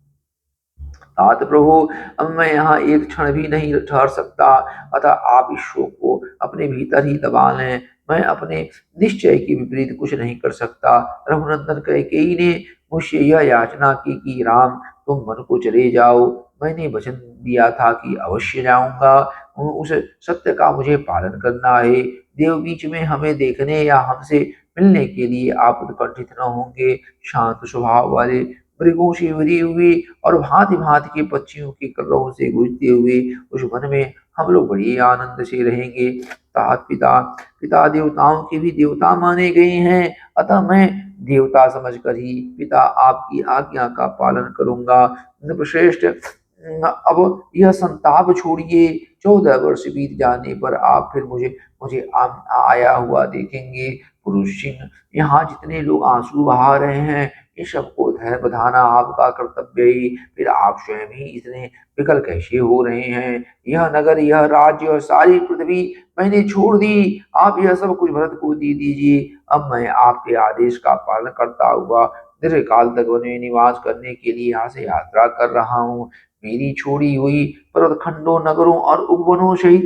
A: तात प्रभु, अब मैं यहाँ एक क्षण भी नहीं ठहर सकता, अतः आप इस शोक को अपने भीतर ही दबा लें। मैं अपने निश्चय के विपरीत कुछ नहीं कर सकता। रघुनंदन कैकेयी ने मुझसे यह याचना की कि राम, तुम वन को चले जाओ। मैंने वचन दिया था कि अवश्य जाऊंगा। उस सत्य का मुझे पालन करना है। देव बीच में हमें देखने या हमसे मिलने के लिए आप उत्कंठित न होंगे। शांत स्वभाव वाले मृगों से भरी हुई और भांति भांति के पक्षियों के कलरवों से गूंजते हुए उस वन में हम लोग बड़े आनंद से रहेंगे। तात पिता पिता देवताओं के भी देवता माने गए हैं, अतः मैं देवता समझकर ही पिता आपकी आज्ञा का पालन करूंगा। नृपश्रेष्ठ, अब यह संताप छोड़िए। 14 वर्ष बीत जाने पर आप फिर मुझे मुझे आया हुआ देखेंगे। पुरुष सिंह, यहाँ जितने लोग आंसू बहा रहे हैं, इन सबको धैर्य बधाना आपका कर्तव्य ही। फिर आप स्वयं ही इतने विकल कैसे हो रहे हैं। यह नगर, यह राज्य और सारी पृथ्वी मैंने छोड़ दी। आप यह सब कुछ भरत को दे दीजिए। अब मैं आपके आदेश का पालन करता हुआ दीर्घ काल तक वन में निवास करने के लिए यहाँ से यात्रा कर रहा हूँ। मेरी छोड़ी हुई पर्वत खंडों, नगरों और उपवनों सहित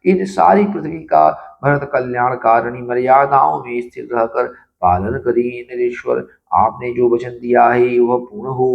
A: इन सारी पृथ्वी का भरत कल्याणकारिणी मर्यादाओं में स्थिर रहकर पालन करें। नरेश्वर, आपने जो वचन दिया है वह पूर्ण हो।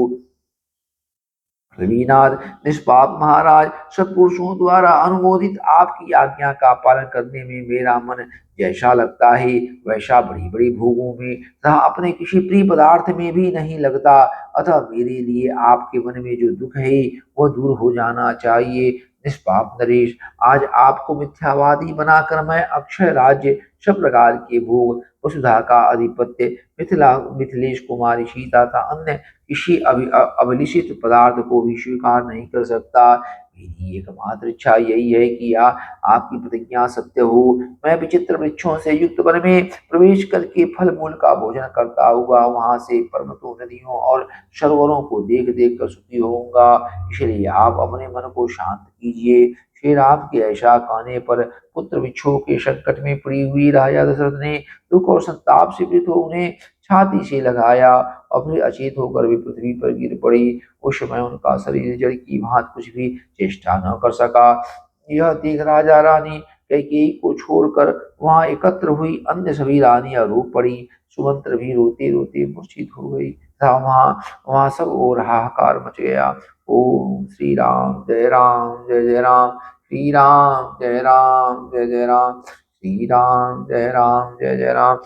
A: रविनाथ, निष्पाप महाराज, सत्पुरुषों द्वारा अनुमोदित आपकी आज्ञा का पालन करने में मेरा मन जैसा लगता है वैसा बड़ी बड़ी भोगों में तथा अपने किसी प्रिय पदार्थ में भी नहीं लगता। अतः मेरे लिए आपके मन में जो दुख है वह दूर हो जाना चाहिए। निष्पाप नरेश, आज आपको मिथ्यावादी बनाकर मैं अक्षय राज्य, सब प्रकार के भोग, वसुधा का आधिपत्य, मिथिलेश कुमारी सीता था अन्य किसी अभिलिषित पदार्थ को भी स्वीकार नहीं कर सकता। मेरी एकमात्र इच्छा यही है कि आपकी प्रतिज्ञा सत्य हो। मैं विचित्र वृक्षों से युक्त वन में प्रवेश करके फल मूल का भोजन करता हुआ वहां से पर्वतों, नदियों और सरोवरों को देख देख कर सुखी होऊंगा। इसलिए आप अपने मन को शांत कीजिए। फिर आपके ऐसा कहने पर पुत्र विक्षोभ के संकट में पड़ी हुई राजा दशरथ ने दुख और संताप से पीड़ित हो उन्हें छाती से लगाया और फिर अचेत होकर वे पृथ्वी पर गिर पड़ी। उस समय उनका शरीर जड़ की भांति कुछ भी चेष्टा न कर सका। यह देख राजा रानी कैकेयी को छोड़कर वहां एकत्र हुई अन्य सभी रानियां रो पड़ी। सुमंत्र भी रोते रोते मूर्छित हो गई तथा वहां वहां सब और हाहाकार मच गया। ओम श्री राम जय राम जय जय राम, श्री राम जय राम जय जय राम, श्री राम जय राम जय जय राम।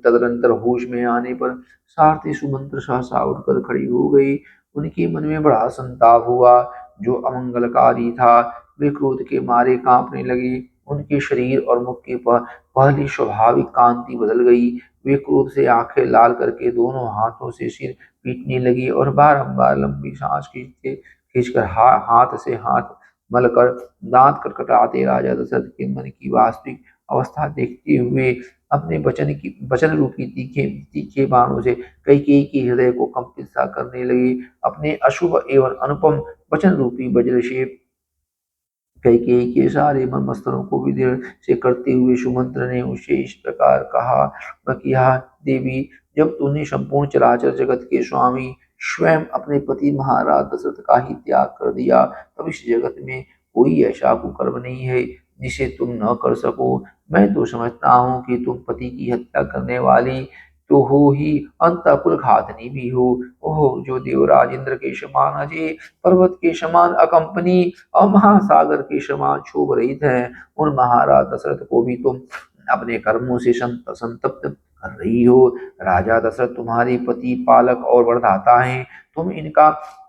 A: तदनंतर होश में आने पर सारथी सुमंत्र सहसा उठकर खड़ी हो गई। उनके मन में बड़ा संताप हुआ। जो अमंगलकारी था वे क्रोध के मारे कांपने लगे। उनके शरीर और मुख के पहली स्वाभाविक कांति बदल गई। वे क्रोध से आंखें लाल करके दोनों हाथों से सिर पीटने लगी और बारंबार लंबी सांस खींचकर हाथ से हाथ मलकर दांत कटकटाते राजा दशरथ के मन की वास्तविक अवस्था देखते हुए अपने वचन रूपी तीखे तीखे बाणों से कैकेयी के हृदय को कंपित सा करने लगे। अपने अशुभ एवं अनुपम वचन रूपी वज्र से कैकेयी के सारे मर्मस्थलों को विदीर्ण से करते हुए सुमंत्र ने उसे इस प्रकार कहा, बकिया देवी, जब तूने संपूर्ण चराचर जगत के स्वामी स्वयं अपने पति महाराज दशरथ का ही त्याग कर दिया, तब इस जगत में कोई ऐसा कुकर्म नहीं है जिसे तुम न कर सको। मैं तो समझता हूँ कि तुम पति की हत्या करने वाली तो हो ही, अंतःपुर घातनी भी हो। ओह, जो देवराज इंद्र के समान अजय, पर्वत के समान अकंपनी और महासागर के समान क्षोभ रहित है, उन महाराज दशरथ को भी तुम अपने कर्मों से संतप्त कर रही हो। राजा दशरथ तुम्हारे पति, पालक और वरदाता हैं। तुम इनका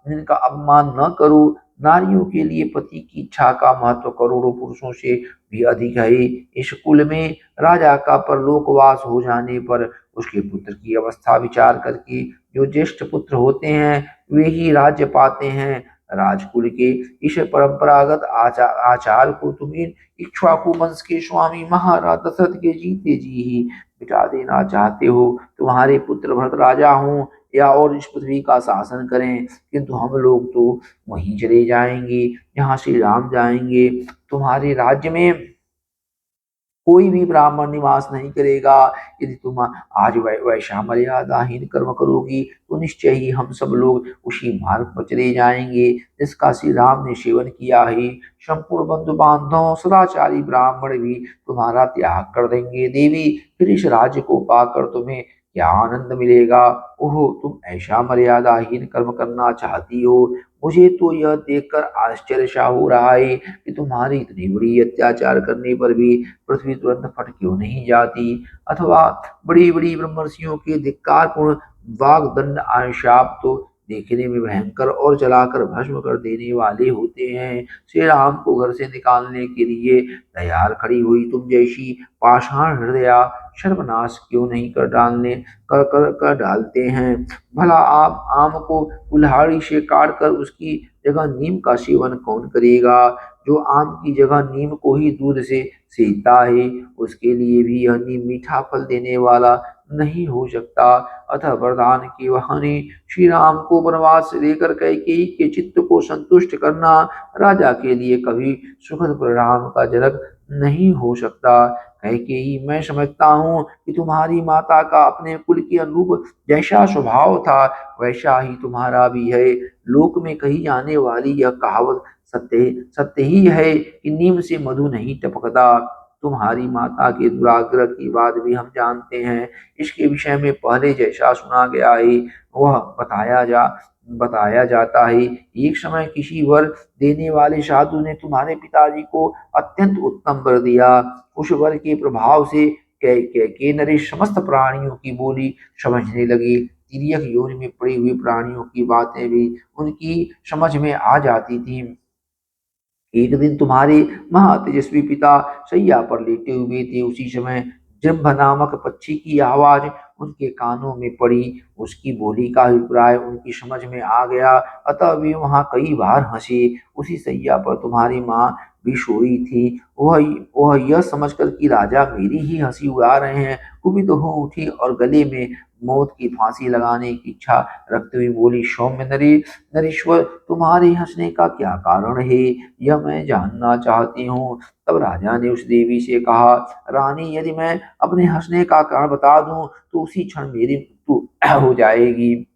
A: इनका अपमान न करो। नारियों के लिए पति की इच्छा का महत्व करोड़ों पुरुषों से भी अधिक है। इस कुल में राजा का परलोकवास हो जाने पर उसके पुत्र की अवस्था विचार करके जो ज्येष्ठ पुत्र होते हैं वे ही राज्य पाते हैं। राजकुल के इस परंपरागत आचार को तुम इन इक्ष्वाकु वंश के स्वामी महाराज दशरथ के जीते जी ही मिटा देना चाहते हो। तुम्हारे पुत्र भरत राजा हों या और इस पृथ्वी का शासन करें, किंतु हम लोग तो वहीं चले जाएंगे जहाँ श्री राम जाएंगे। तुम्हारे राज्य में कोई भी ब्राह्मण निवास नहीं करेगा। यदि तुम आज वैसा मर्यादाहीन कर्म करोगी तो निश्चय ही हम सब लोग उसी मार्ग पर चले जाएंगे जिसका श्री राम ने सेवन किया है। संपूर्ण बंधु बांधव सदाचारी ब्राह्मण भी तुम्हारा त्याग कर देंगे। देवी, फिर इस राज्य को पाकर तुम्हें क्या आनंद मिलेगा। ओह, तुम ऐसा मर्यादाहीन कर्म करना चाहती हो। मुझे तो यह देखकर आश्चर्य सा हो रहा है कि तुम्हारी इतनी बड़ी अत्याचार करने पर भी पृथ्वी तुरंत फट क्यों नहीं जाती, अथवा बड़ी बड़ी ब्रह्मर्षियों के धिक्कारपूर्ण वाग्दंड शाप तो देखने में भयंकर और जलाकर भस्म कर देने वाले होते हैं। श्री राम को घर से निकालने के लिए तैयार खड़ी हुई तुम जैसी पाषाण हृदया सर्वनाश क्यों नहीं कर डालते हैं। भला आप आम को कुल्हाड़ी से काट कर उसकी जगह नीम का सेवन कौन करेगा। जो आम की जगह नीम को ही दूध से सेता है उसके लिए भी यह नीम मीठा फल देने वाला नहीं हो सकता। अतः वरदान की वाहनी श्री राम को वनवास से लेकर कैकेयी के चित्त को संतुष्ट करना राजा के लिए कभी सुखद परिणाम का जनक नहीं हो सकता। कैकेयी, मैं समझता हूँ कि तुम्हारी माता का अपने कुल के अनुरूप जैसा स्वभाव था वैसा ही तुम्हारा भी है। लोक में कही जाने वाली यह कहावत सत्य सत्य ही है कि नीम से मधु नहीं टपकता। तुम्हारी माता के दुराग्रह की बात भी हम जानते हैं। इसके विषय में पहले जैसा सुना गया है वह बताया जाता है। एक समय किसी वर देने वाले साधु ने तुम्हारे पिताजी को अत्यंत उत्तम वर दिया। उस वर के प्रभाव से के नरेश समस्त प्राणियों की बोली समझने लगे। तिर्यक योनि में पड़ी हुई प्राणियों की बातें भी उनकी समझ में आ जाती थी। एक दिन तुम्हारे महातेजस्वी पिता शैया पर लेटे हुए थे। उसी समय जृंभ नामक पक्षी की आवाज उनके कानों में पड़ी। उसकी बोली का अभिप्राय उनकी समझ में आ गया, अतः वे वहां कई बार हंसे। उसी शैया पर तुम्हारी माँ भी सोई थी। वह यह समझकर कि राजा मेरी ही हंसी उड़ा रहे हैं, कुपित हो उठी और गले में मौत की फांसी लगाने की इच्छा रखते हुए बोली, सौम्य नरेश्वर, तुम्हारे हंसने का क्या कारण है, यह मैं जानना चाहती हूँ। तब राजा ने उस देवी से कहा, रानी, यदि मैं अपने हंसने का कारण बता दूं तो उसी क्षण मेरी मृत्यु हो जाएगी,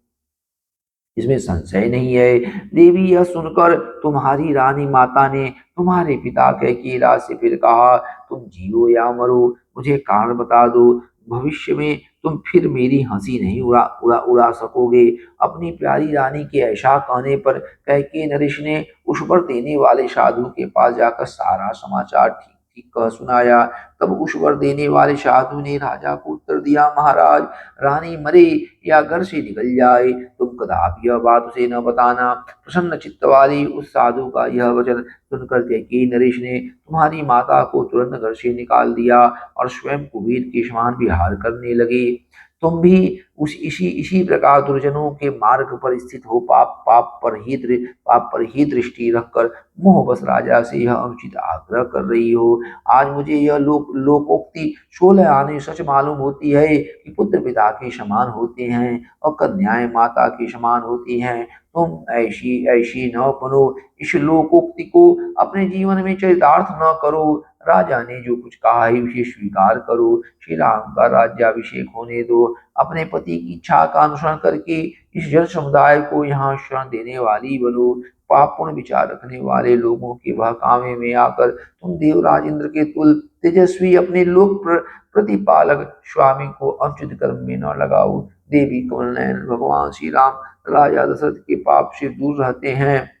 A: इसमें संशय नहीं है। देवी यह सुनकर तुम्हारी रानी माता ने तुम्हारे पिता कैकेयी से फिर कहा, तुम जियो या मरो, मुझे कारण बता दो। भविष्य में तुम फिर मेरी हंसी नहीं उड़ा सकोगे। अपनी प्यारी रानी के ऐसा कहने पर कैकेयी नरेश ने उस पर देने वाले साधु के पास जाकर सारा समाचार ठीक ठीक कह सुनाया। तब उस वर देने वाले साधु ने राजा को उत्तर दिया, महाराज, रानी मरे या घर से निकल जाए, तुम कदापि यह बात उसे न बताना। प्रसन्न चित्त वाली उस साधु का यह वचन सुनकर कैकेयी नरेश ने तुम्हारी माता को तुरंत घर से निकाल दिया और स्वयं कुबेर के समान विहार करने लगे। तुम भी उस इसी प्रकार दुर्जनों के मार्ग पर स्थित हो पाप पर ही दृष्टि रखकर मोहबस राजा से यह अनुचित आग्रह कर रही हो। आज मुझे यह लोकोक्ति 16 आने सच मालूम होती है कि पुत्र पिता के समान होते हैं और कन्याएं माता के समान होती हैं। तुम ऐसी ऐसी न बनो, इस लोकोक्ति को अपने जीवन में चरितार्थ न करो। राजा ने जो कुछ कहा है उसे स्वीकार करो। श्री राम का राज्याभिषेक होने दो। अपने पति की इच्छा का अनुसरण करके इस जन समुदाय को यहाँ शरण देने वाली बनो। पाप पुण्य विचार रखने वाले लोगों के बहकावे में आकर तुम देवराज इंद्र के तुल तेजस्वी अपने प्रतिपालक स्वामी को अनुचित कर्म में न लगाओ। देवी कमल नयन भगवान श्री राम राजा दशरथ के पाप से दूर रहते हैं,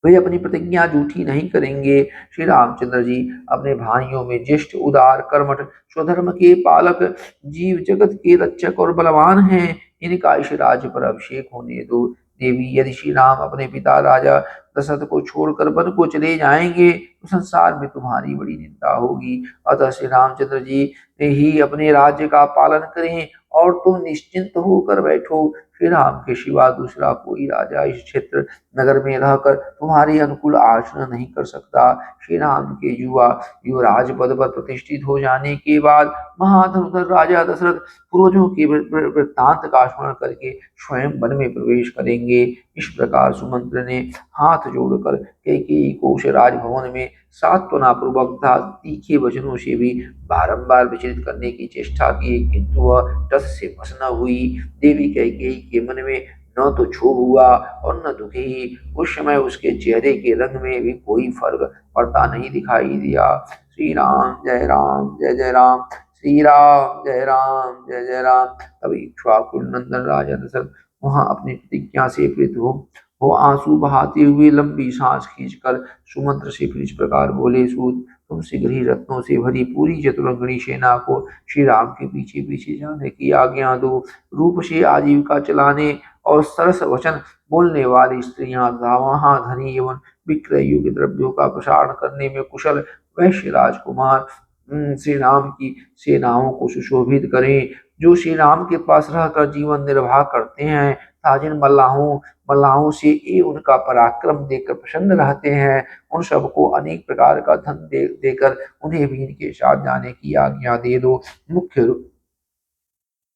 A: वे अपनी प्रतिज्ञा झूठी नहीं करेंगे। श्री रामचंद्र जी अपने भाइयों में ज्येष्ठ, उदार, कर्मठ, स्वधर्म के पालक, जीव जगत के रक्षक और बलवान हैं। इनका इस राज्य पर अभिषेक होने दो। देवी, यदि श्री राम अपने पिता राजा दशरथ को छोड़कर वन को चले जाएंगे तो संसार में तुम्हारी बड़ी निंदा होगी। अतः श्री रामचंद्र जी ही अपने राज्य का पालन करें और तुम निश्चिंत होकर बैठो। श्री राम के सिवा दूसरा कोई राजा इस क्षेत्र नगर में रहकर तुम्हारे अनुकूल आचरण नहीं कर सकता। श्री राम के युवराज पद पर प्रतिष्ठित हो जाने के बाद महाधनुधर राजा दशरथ पूर्वजों के वृत्तांत का स्मरण करके स्वयं वन में प्रवेश करेंगे। इस प्रकार सुमंत्र ने हाथ जोड़कर कैकेयी को उस राजभवन में सांत्वना पूर्वक तथा तीखे वचनों से भी बारंबार विचलित करने की चेष्टा की, किंतु वह टस से मस न हुई। देवी कैकेयी के मन में न तो क्षोभ हुआ और न दुख ही। उस समय उसके चेहरे के रंग में भी कोई फर्क पड़ता नहीं दिखाई दिया। श्री राम जय राम जय जय राम, श्री राम जय राम जय जय राम। तब इक्ष्वाकु नंदन राजा दशरथ वहां अपनी प्रतिज्ञा से प्रीत हो आंसू बहाते हुए लंबी सांस खींचकर सुमंत्र से फिर इस प्रकार बोले, सूत, तुम शीघ्र ही रत्नों से भरी पूरी चतुरंगनी सेना को श्री राम के पीछे पीछे जाने की आज्ञा दो। रूप से आजीविका चलाने और सरस वचन बोलने वाली स्त्रियां तथा वहां धनी एवं विक्रय योग्य द्रव्यों का प्रसारण करने में कुशल वैश्य राजकुमार श्री राम की सेनाओं को सुशोभित करें, जो श्री राम के पास रहकर जीवन निर्वाह करते हैं। ताजिन मल्लाहों से ये उनका पराक्रम देखकर प्रसन्न रहते हैं, उन सबको अनेक प्रकार का धन देकर उन्हें भी इनके साथ जाने की आज्ञा दे दो।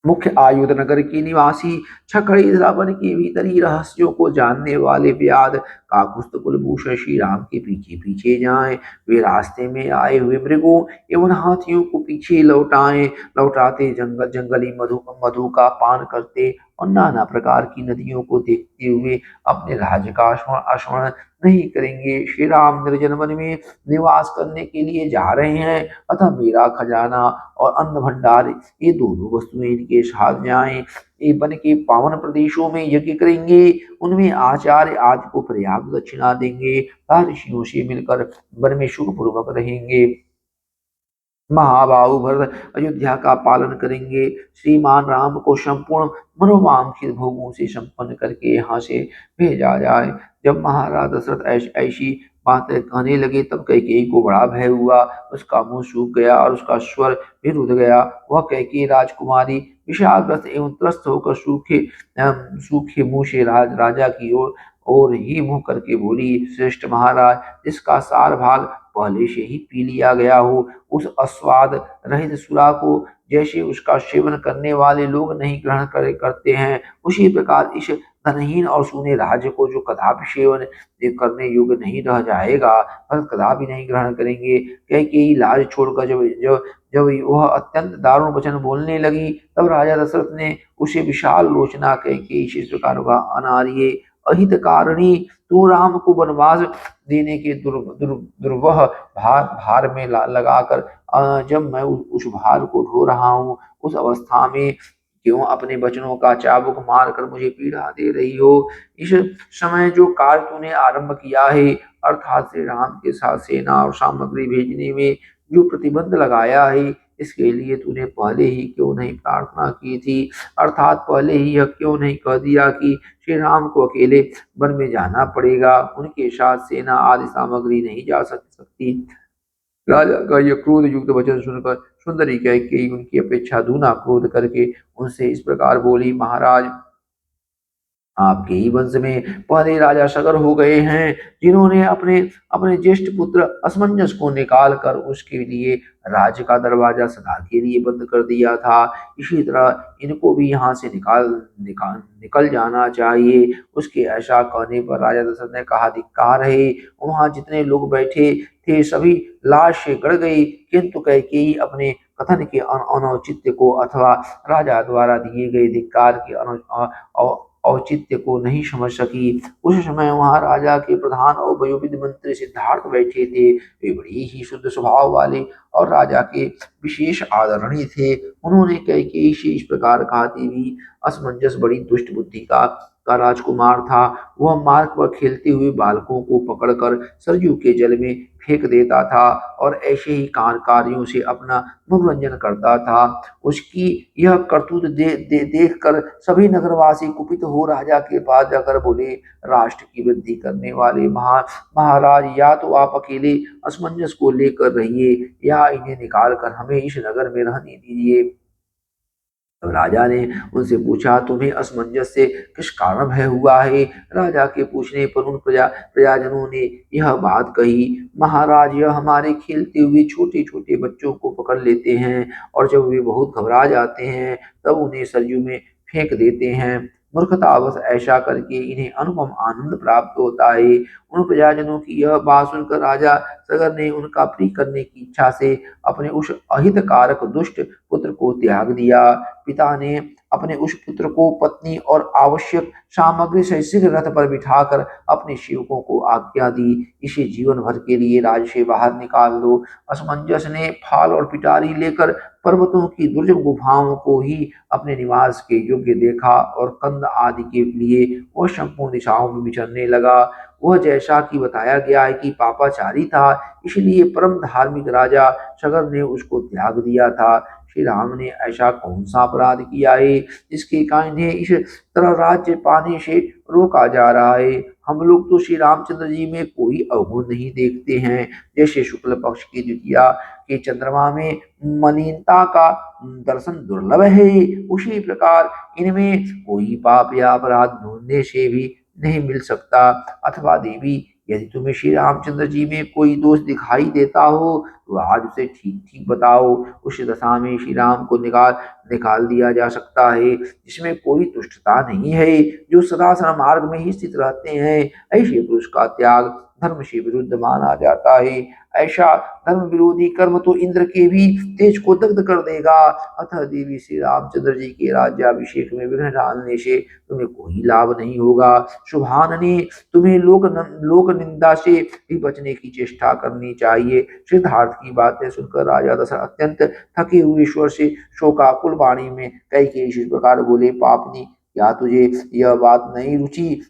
A: मुख्य आयुध नगर के निवासी छकड़ी रावण के भीतरी रहस्यों को जानने वाले व्याध काकुस्थ कुलभूषण श्री राम के पीछे पीछे जाएं। वे रास्ते में आए हुए मृगों एवं हाथियों को पीछे लौटाते जंगली मधु का पान करते और नाना प्रकार की नदियों को देखते हुए अपने राज्य का स्मरण नहीं करेंगे। श्री राम निर्जन वन में निवास करने के लिए जा रहे हैं, अतः मेरा खजाना और अन्न भंडार, ये दोनों वस्तुएं इनके साथ जाएं। ये वन के पावन प्रदेशों में यज्ञ करेंगे, उनमें आचार्य आदि को पर्याप्त दक्षिणा देंगे, ऋषियों से मिलकर वन में सुख पूर्वक रहेंगे। महाबाहु भरत अयोध्या का पालन करेंगे। श्रीमान राम को संपूर्ण मनोवांछित भोगों से संपन्न करके यहाँ से भेजा जाए। जब महाराज दशरथ ऐसी बातें कहने लगे, तब कैकेयी को बड़ा भय हुआ। उसका मुंह सूख गया और उसका स्वर भी रुध गया। वह कैकेयी राजकुमारी विषादग्रस्त एवं त्रस्त होकर सूखे मुंह से राजा की ओर ही मुंह करके बोली, श्रेष्ठ महाराज, जिसका सार भाग पहले से ही पी लिया गया हो, उस अस्वाद रहित सुरा को जैसे उसका सेवन करने वाले लोग नहीं ग्रहण करते हैं, उसी प्रकार इस धनहीन और सूने राज्य को जो कदापि सेवन करने योग्य नहीं रह जाएगा, वह कदापि नहीं ग्रहण करेंगे। कैकेयी लाज छोड़कर जब जब जब वह अत्यंत दारुण वचन बोलने लगी, तब राजा दशरथ ने उसे विशाल लोचना कैकेयी से इस प्रकार कहा, अनार्ये अहित कारणी, तू राम को वनवास देने के दुर्वह भार में लगाकर जब मैं उस भार को ढो रहा हूँ, उस अवस्था में क्यों अपने वचनों का चाबुक मारकर मुझे पीड़ा दे रही हो। इस समय जो कार्य तूने आरंभ किया है, अर्थात श्री राम के साथ सेना और सामग्री भेजने में जो प्रतिबंध लगाया है, इसके लिए तूने पहले ही क्यों नहीं प्रार्थना की थी, अर्थात पहले ही यह क्यों नहीं कह दिया कि श्री राम को अकेले वन में जाना पड़ेगा, उनके साथ सेना आदि सामग्री नहीं जा सकती। राजा का यह क्रोध युक्त वचन सुनकर सुंदरी कैकेयी उनकी अपेक्षा दूना क्रोध करके उनसे इस प्रकार बोली, महाराज, आपके ही वंश में पहले राजा सगर हो गए हैं, जिन्होंने अपने अपने ज्येष्ठ पुत्र असमंजस को निकाल कर उसके लिए राज्य का दरवाजा सदा के लिए बंद कर दिया था। इसी तरह इनको भी यहाँ से निकल जाना चाहिए। उसके ऐसा कहने पर राजा दशरथ ने कहा, धिक्कार है। वहां जितने लोग बैठे थे सभी लाश से गड़ गई, किंतु कैकेयी अपने कथन के अनौचित्य को अथवा राजा द्वारा दिए गए धिक्कार के औचित्य को नहीं समझ सकी। उस समय वहां राजा के प्रधान और वयोवृद्ध मंत्री सिद्धार्थ बैठे थे। वे बड़ी ही शुद्ध स्वभाव वाले और राजा के विशेष आदरणीय थे। उन्होंने कैकेयी से इस प्रकार कहा, देवी, असमंजस बड़ी दुष्ट बुद्धि का राजकुमार था। वह मार्ग पर खेलते हुए बालकों को पकड़कर सरयू के जल में फेंक देता था और ऐसे ही कार्यों से अपना मनोरंजन करता था। उसकी यह करतूत देख कर सभी नगरवासी कुपित हो राजा के पास जाकर बोले, राष्ट्र की वृद्धि करने वाले महाराज, या तो आप अकेले असमंजस को लेकर रहिए या इन्हें निकाल कर हमें इस नगर में रहने दीजिए। तब राजा ने उनसे पूछा, तुम्हें असमंजस से किस कारण भय हुआ है। राजा के पूछने पर उन प्रजाजनों ने यह बात कही, महाराज, यह हमारे खेलते हुए छोटे छोटे बच्चों को पकड़ लेते हैं और जब वे बहुत घबरा जाते हैं तब उन्हें सरयू में फेंक देते हैं। मूर्खतावश ऐसा करके इन्हें अनुपम आनंद प्राप्त होता है। उन प्रजाजनों की यह बात सुनकर राजा सगर ने उनका प्रिय करने की इच्छा से अपने उस अहितकारक दुष्ट पुत्र को त्याग दिया। पिता ने अपने उस पुत्र को पत्नी और आवश्यक सामग्री से शीघ्र रथ पर बिठाकर अपने सेवकों को आज्ञा दी, इसे जीवन भर के लिए राज्य से बाहर निकाल दो। असमंजस ने फाल और पिटारी लेकर पर्वतों की दुर्जम गुफाओं को ही अपने निवास के योग्य देखा और कंद आदि के लिए वह संपूर्ण दिशाओं में विचरने लगा। वह जैसा कि बताया गया है कि पापाचारी था, इसलिए परम धार्मिक राजा सगर ने उसको त्याग दिया था। श्री राम ने ऐसा कौन सा अपराध किया है जिसके कारण इन्हें इस तरह राज्य पाने से रोका जा रहा है। हम लोग तो श्री रामचंद्र जी में कोई अवगुण नहीं देखते हैं। जैसे शुक्ल पक्ष की द्वितीया के चंद्रमा में मलिनता का दर्शन दुर्लभ है, उसी प्रकार इनमें कोई पाप या अपराध ढूंढने से भी नहीं मिल सकता। अथवा देवी, यदि तुम्हें श्री रामचंद्र जी में कोई दोष दिखाई देता हो तो आज उसे ठीक ठीक बताओ। उस दशा में श्री राम को निकाल दिया जा सकता है जिसमें कोई तुष्टता नहीं है, जो सदा सन्मार्ग में ही स्थित रहते हैं। ऐसे पुरुष का त्याग धर्म से विरुद्ध माना जाता है। ऐसा धर्म विरोधी कर्म तो इंद्र के भी तेज को दग्ध कर देगा। अतः देवी श्री रामचंद्र जी के राज्याभिषेक में विघ्न डालने से तुम्हें कोई लाभ नहीं होगा। शुभान ने तुम्हें लोक निंदा से भी बचने की चेष्टा करनी चाहिए। सिद्धार्थ की बातें सुनकर राजा दशरथ अत्यंत थके हुए ईश्वर से शोकाकुल वाणी में कैकेयी इस प्रकार बोले, पापनी, क्या तुझे यह बात नहीं रुचि?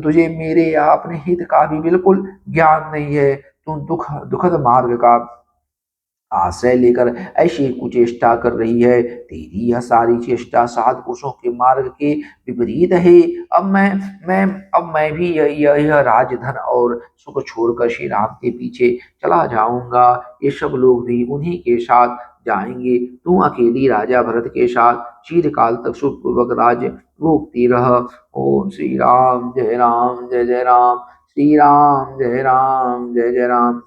A: तुझे मेरे या अपने हित का भी बिल्कुल ज्ञान नहीं है। तुम दुखद मार्ग का आश्रय लेकर ऐसी कुचेष्टा कर रही है। तेरी यह सारी चेष्टा सात पुरुषों के मार्ग के विपरीत है। अब मैं अब मैं भी यह राजधन और सुख छोड़कर श्री राम के पीछे चला जाऊंगा। ये सब लोग भी उन्हीं के साथ जाएंगे। तू अकेली राजा भरत के साथ चिरकाल तक सुखपूर्वक राज्य भोगती रह। ओम श्री राम जय राम जय जय राम। श्री राम जय राम जय जय राम।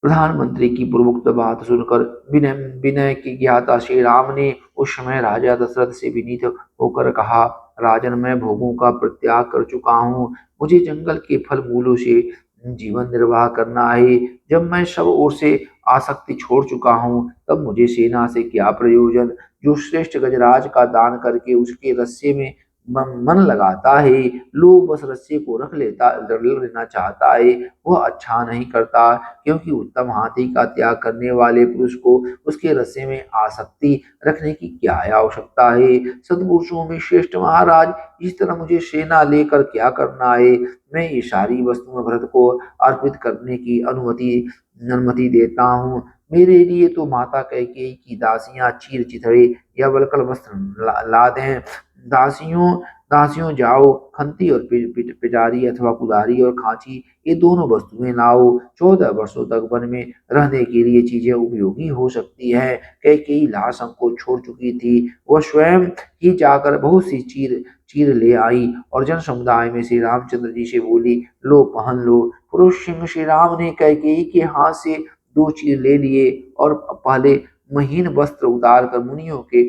A: प्रधानमंत्री की पूर्वोक्त बात सुनकर विनय विनय की ज्ञाता श्री राम ने उस समय राजा दशरथ से विनीत होकर कहा, राजन, मैं भोगों का परित्याग कर चुका हूँ। मुझे जंगल के फल मूलों से जीवन निर्वाह करना है। जब मैं सब ओर से आसक्ति छोड़ चुका हूँ, तब मुझे सेना से क्या प्रयोजन? जो श्रेष्ठ गजराज का दान करके उसके रस्से में मन लगाता है, लोग बस रस्से को रख लेना चाहता है, वह अच्छा नहीं करता। क्योंकि उत्तम हाथी का त्याग करने वाले पुरुष को उसके रस्से में आसक्ति रखने की क्या आवश्यकता है? सद्पुरुषों में श्रेष्ठ महाराज, इस तरह मुझे सेना लेकर क्या करना है? मैं ये सारी वस्तुएं भरत को अर्पित करने की अनुमति अनुमति देता हूँ। मेरे लिए तो माता कैकेयी की दासियां चीर चिथड़े या वल्कल वस्त्र ला दें। दासियों दासियों जाओ, खंती और पिटारी अथवा कुदारी और खांची, ये दोनों वस्तुएं लाओ। 14 वर्षों तक वन में रहने के लिए चीजें उपयोगी हो सकती हैं। कैकेयी लाशंक को छोड़ चुकी थी। वह स्वयं ही जाकर बहुत सी चीर चीर ले आई और जन समुदाय में श्री रामचंद्र जी से बोली, लो पहन लो। पुरुष सिंह श्री राम ने कैकेयी के हाथ से दो चीर ले लिए और पहले महीन वस्त्र उतार कर मुनियों के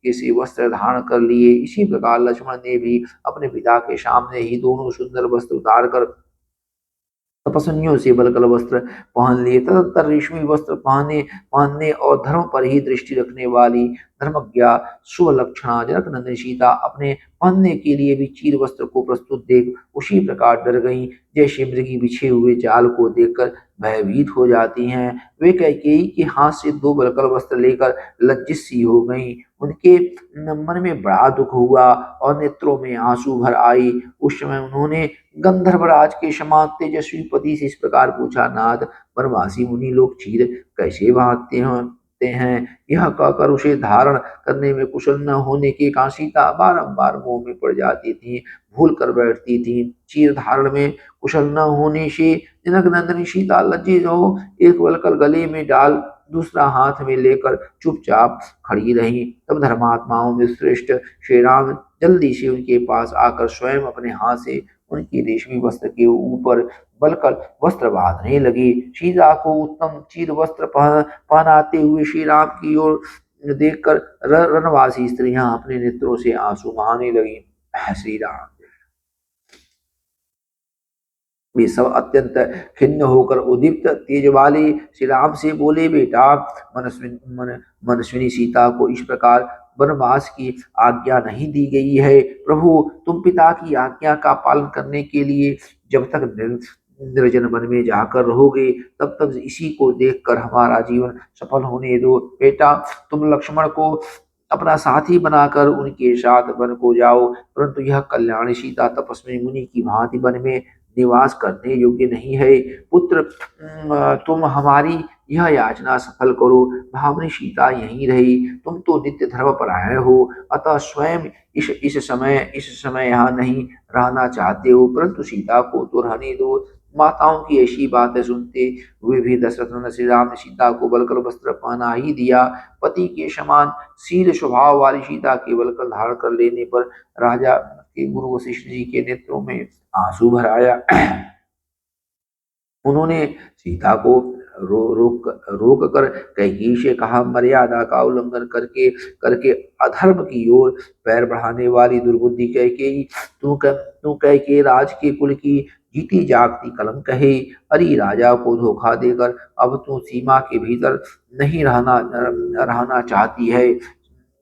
A: से वस्त्र धारण कर लिए। इसी प्रकार लक्ष्मण ने भी अपने पिता के सामने ही दोनों सुंदर वस्त्र उतार कर तपस्वियों से बलकल वस्त्र पहन लिए। तदंतर रेशमी वस्त्र पहनने और धर्म पर ही दृष्टि रखने वाली धर्मज्ञा सुलक्षणा जनक नंदिनी सीता अपने पहनने के लिए भी चीर वस्त्र को प्रस्तुत देख उसी प्रकार डर गईं, जैसे मृगी बिछे हुए जाल को देखकर भयभीत हो जाती हैं। वे कैकेयी के हाथ से दो बलकल वस्त्र लेकर लज्जित सी हो गईं। उनके मन में बड़ा दुख हुआ और नेत्रों में आंसू भर आई। उस समय उन्होंने गंधर्वराज के समान तेजस्वी पति से इस प्रकार पूछा, नाथ, वनवासी मुनि लोग चीर कैसे बांधते हैं? यह कहकर उसे धारण करने में कुशल न होने के कारण सीता बारंबार मोह में पड़ जाती थी, भूल कर बैठती थी। चीर धारण में कुशल न होने से जनक नंदिनी सीता लज्जित हो एक वलकल गले में डाल दूसरा हाथ में लेकर चुपचाप खड़ी रही। तब धर्मात्माओं में श्रेष्ठ श्री राम जल्दी से उनके पास आकर स्वयं अपने हाथ से उनकी रेशमी वस्त्र के ऊपर बलकर वस्त्र बांधने लगे। सीता को उत्तम चीर वस्त्र पहनाते हुए श्री राम की ओर देखकर रनवासी स्त्रियां अपने नेत्रों से आंसू बहाने लगी। श्री राम वे सब अत्यंत खिन्न होकर उद्दीप्त तेज वाले श्री राम से बोले, बेटा, मनस्विनी सीता को इस प्रकार वनवास की आज्ञा नहीं दी गई है। प्रभु, तुम पिता की आज्ञा का पालन करने के लिए जब तक निर्जन वन में जाकर रहोगे, तब तक इसी को देखकर हमारा जीवन सफल होने दो। बेटा, तुम लक्ष्मण को अपना साथी बनाकर उनके साथ वन को जाओ, परंतु यह कल्याणी सीता तपस्वी मुनि की भांति वन में निवास करने योग्य नहीं है। पुत्र, तुम हमारी यह याचना सफल करो। भावनी सीता यहीं रही। तुम तो नित्य धर्म परायण हो, अतः स्वयं इस समय यहाँ नहीं रहना चाहते हो, परंतु सीता को तो रहने दो। माताओं की ऐसी बातें सुनते हुए भी दशरथ नंदन श्री राम ने सीता को बलकर वस्त्र पहना ही दिया। पति के समान शील स्वभाव वाली सीता के बलकर धारण कर लेने पर राजा के गुरु वशिष्ठ जी के नेत्रों में आंसू भर आया। उन्होंने सीता को रोक कर कैकेयी से कहा, मर्यादा का उल्लंघन करके करके अधर्म की ओर पैर बढ़ाने वाली दुर्बुद्धि कैकेयी, तू कैकेयी राज के कुल की जीती जागती कलंक है। अरे राजा को धोखा देकर अब तू सीमा के भीतर नहीं रहना चाहती है।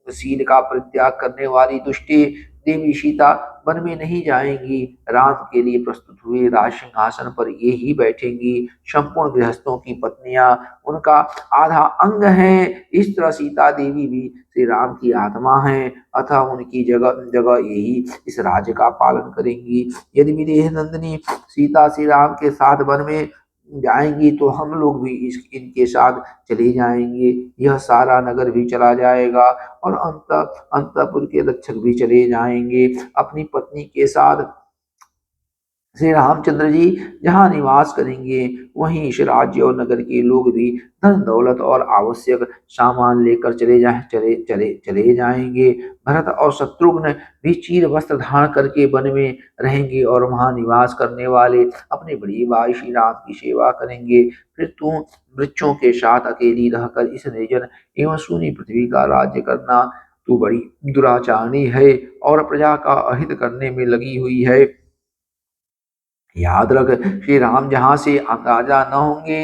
A: शील का परित्याग करने वाली दुष्टी देवी सीता वन में नहीं जाएंगी, राम के लिए प्रस्तुत हुए राज सिंहासन पर ये ही बैठेंगी। संपूर्ण गृहस्थों की पत्नियां उनका आधा अंग है। इस तरह सीता देवी भी श्री राम की आत्मा है, अतः उनकी जगह जगह यही इस राज्य का पालन करेंगी। यदि मेरी नंदिनी सीता श्री राम के साथ वन में जाएंगी तो हम लोग भी इनके साथ चले जाएंगे। यह सारा नगर भी चला जाएगा और अंतपुर के रक्षक भी चले जाएंगे। अपनी पत्नी के साथ श्री रामचंद्र जी जहाँ निवास करेंगे, वहीं इस राज्य और नगर के लोग भी धन दौलत और आवश्यक सामान लेकर चले जाएंगे। भरत और शत्रुघ्न भी चीर वस्त्र धारण करके वन में रहेंगे और वहां निवास करने वाले अपने बड़ी भाई श्री राम की सेवा करेंगे। फिर तू वृक्षों के साथ अकेली रहकर इस निर्जन एवं सूनी पृथ्वी का राज्य करना। तू बड़ी दुराचारणी है और प्रजा का अहित करने में लगी हुई है। याद रख श्री राम जहाँ से राजा न होंगे,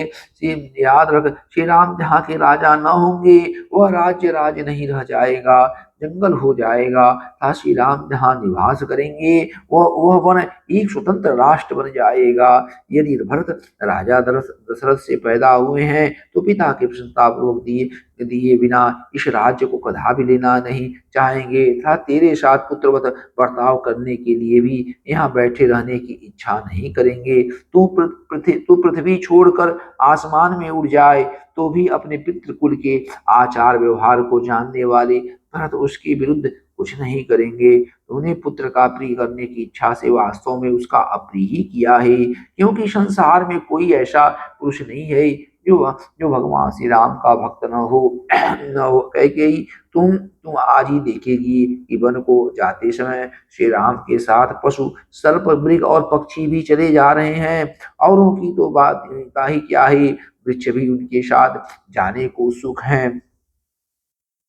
A: याद रख श्री राम जहाँ के राजा न होंगे, वह राज्य नहीं रह जाएगा, जंगल हो जाएगा। तथा श्री राम जहाँ निवास करेंगे, वह वन एक स्वतंत्र राष्ट्र बन जाएगा। यदि भरत राजा दशरथ से पैदा हुए हैं तो पिता के प्रसन्नतापूर्वक दिए दिए बिना इस राज्य को कदापि लेना नहीं चाहेंगे तथा तेरे साथ पुत्रवत बर्ताव करने के लिए भी यहाँ बैठे रहने की इच्छा नहीं करेंगे। तू पृथ्वी छोड़कर आसमान में उड़ जाए तो भी अपने पितृकुल के आचार व्यवहार को जानने वाले भरत उसके विरुद्ध कुछ नहीं करेंगे। उन्हें पुत्र का प्रिय करने की इच्छा से वास्तव में उसका अप्रिय ही किया है, क्योंकि संसार में कोई ऐसा पुरुष नहीं है जो जो भगवान श्री राम का भक्त न हो। न हो कैकेयी, तुम आज ही देखेगी कि वन को जाते समय श्री राम के साथ पशु, सर्प, मृग और पक्षी भी चले जा रहे हैं। औरों की तो बात का ही क्या है, वृक्ष भी उनके साथ जाने को उत्सुक हैं।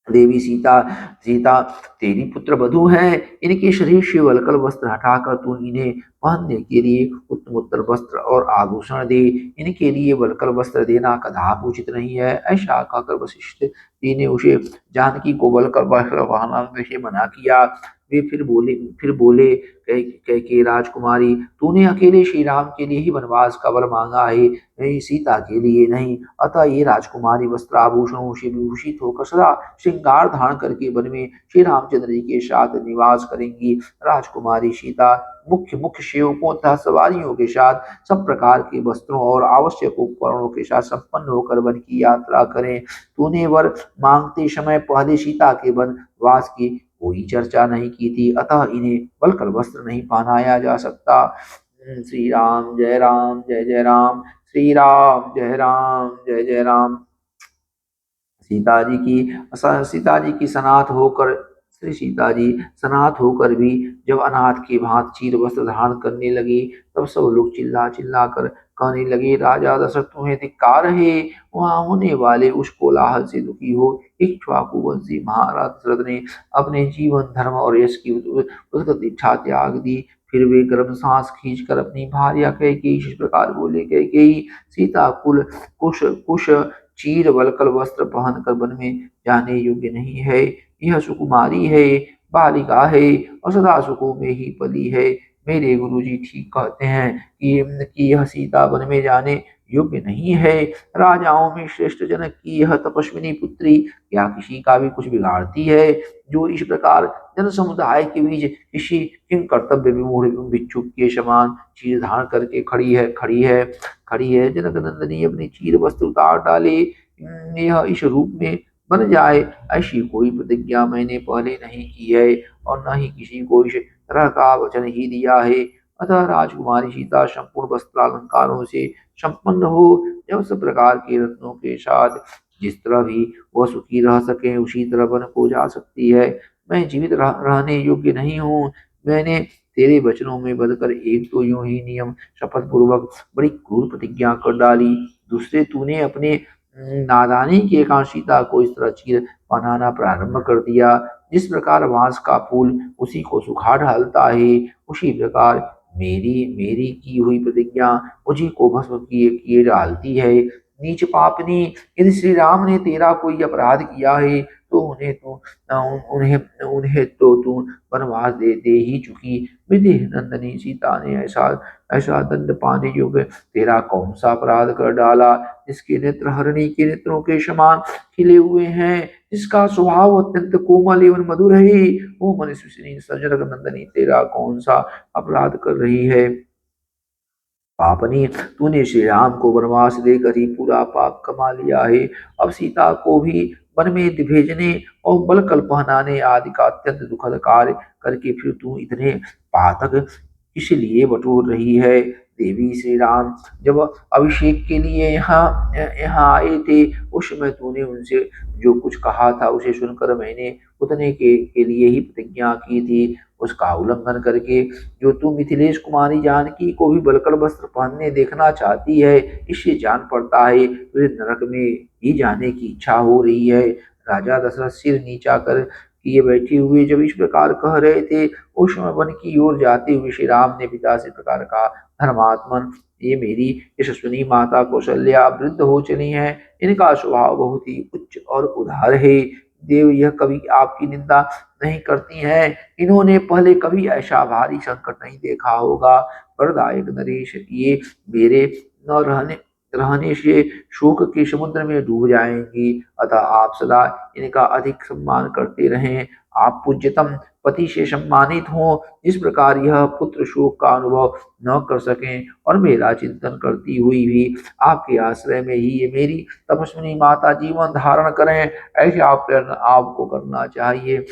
A: देवी सीता सीता तेरी पुत्र वधू है, इनके शरीर से वल्कल वस्त्र हटाकर तू इन्हें पहनने के लिए उत्तम उत्तर वस्त्र और आभूषण दे। इनके लिए वल्कल वस्त्र देना कदापि उचित नहीं है। ऐसा कहकर वशिष्ठ जी ने उसे जानकी को वल्कल वस्त्र पहनाने से मना किया। वे फिर बोले कह के राजकुमारी, तूने अकेले श्री राम के लिए ही वनवास का वर मांगा है, नहीं सीता के लिए नहीं। अतः ये राजकुमारी वस्त्र आभूषणों से विभूषित होकर सदा श्रृंगार धारण करके वन में श्री रामचंद्र जी के साथ निवास करेंगी। राजकुमारी सीता मुख्य मुख्य सेवकों तथा सवारियों के साथ सब प्रकार के वस्त्रों और आवश्यक उपकरणों के साथ संपन्न होकर वन की यात्रा करें। तूने वर मांगते समय पहले सीता के वनवास की कोई चर्चा नहीं की थी, अतः इन्हें वल्कल वस्त्र नहीं पहनाया जा सकता। श्री राम जय राम जय जय राम, श्री राम जय राम जय जय राम। सीता जी की सनाथ होकर श्री सीता जी सनाथ होकर भी जब अनाथ की भांति चीर वस्त्र धारण करने लगी, तब सब लोग चिल्ला चिल्ला कर कहने लगे, राजा दशरथ तुम्हें धिक्कार है। वहां होने वाले उस कोलाहल से दुखी हो इक्ष्वाकु वंशी महाराज दशरथ ने अपने जीवन, धर्म और यश की उद्गत इच्छा त्याग दी। फिर वे गर्म सांस खींचकर अपनी भार्या कैकेयी इस प्रकार बोले, कैकेयी सीता कुल कुश कुश चीर वल्कल वस्त्र पहनकर वन में जाने योग्य नहीं है। यह सुकुमारी है, बालिका है और सदा सुखों में ही पली है। मेरे गुरुजी ठीक कहते हैं कि यह सीता वन में जाने योग्य नहीं है। राजाओं में श्रेष्ठ जनक की यह तपस्विनी पुत्री क्या किसी का भी कुछ बिगाड़ती है, जो इस प्रकार जन समुदाय के बीच किसी किन कर्तव्य विमूढ़ भिक्षुक के समान चीर धारण करके खड़ी है। जनक नंदिनी अपनी चीर वस्त्र उतार डाले, यह इस रूप में बन जाए, ऐसी कोई प्रतिज्ञा मैंने पहले नहीं की है और न ही किसी को इस तरह का वचन ही दिया है। अतः राजकुमारी सीता संपूर्ण वस्त्रालंकारों से संपन्न हो, जब सब प्रकार के रत्नों के साथ जिस तरह भी वह सुखी रह सके उसी तरह वन को जा सकती है। मैं जीवित रहने योग्य नहीं हूँ, मैंने तेरे वचनों में बंधकर एक तो यूं ही नियम शपथ पूर्वक बड़ी क्रूर प्रतिज्ञा कर डाली, दूसरे तूने अपने नादानी की एकांशिता को इस तरह चीर बनाना प्रारंभ कर दिया, जिस प्रकार बांस का फूल उसी को सुखा ढालता है, उसी प्रकार मेरी मेरी की हुई प्रतिज्ञा मुझी को भस्म किए किए डालती है। नीच पापनी, यदि श्री राम ने तेरा कोई अपराध किया है तो उन्हें उन्हें तो तू वनवास दे ही चुकी। विदेह नंदनी सीता ने ऐसा ऐसा दंड पाने योग्य तेरा कौन सा अपराध कर डाला, जिसके नेत्र हरिणी के नेत्रों के समान खिले हुए हैं, जिसका स्वभाव अत्यंत कोमल एवं मधुर है। वो मनुष्य सजनक नंदनी तेरा कौन सा अपराध कर रही है। पापनी, तूने श्री राम को वनवास देकर ही पूरा पाप कमा लिया है। अब सीता को भी वन में भेजने और बल कल पहनाने आदि का अत्यंत दुखद कार्य करके फिर तू इतने पातक इसलिए बटोर रही है। देवी श्री राम जब अभिषेक के लिए यहाँ यहाँ आए थे, उस समय तूने उनसे जो कुछ कहा था उसे सुनकर मैंने उतने के लिए ही प्रतिज्ञा की थी। उसका उल्लंघन करके जो तू मिथिलेश कुमारी जानकी को भी बलकल वस्त्र पहनने देखना चाहती है, इससे जान पड़ता है तुझे नरक में ही जाने की इच्छा हो रही है। राजा दशरथ सिर नीचा कर किए बैठे हुए जब इस प्रकार कह रहे थे, उस समय वन की ओर जाते हुए श्री राम ने पिता से प्रकार कहा, धर्मात्मन, ये मेरी यशस्विनी माता कौशल्या वृद्ध हो चली हैं, इनका स्वभाव बहुत ही उच्च और उदार है। देव यह कभी आपकी निंदा नहीं करती हैं, इन्होंने पहले कभी ऐसा भारी संकट नहीं देखा होगा। वरदायक नरेश, ये मेरे न रहने रहने से शोक के समुद्र में डूब जाएंगी, अतः आप सदा इनका अधिक सम्मान करते रहें। आप पूज्यतम पति से सम्मानित हों, इस प्रकार यह पुत्र शोक का अनुभव न कर सकें और मेरा चिंतन करती हुई भी आपके आश्रय में ही ये मेरी तपस्विनी माता जीवन धारण करें, ऐसे आपको करना चाहिए।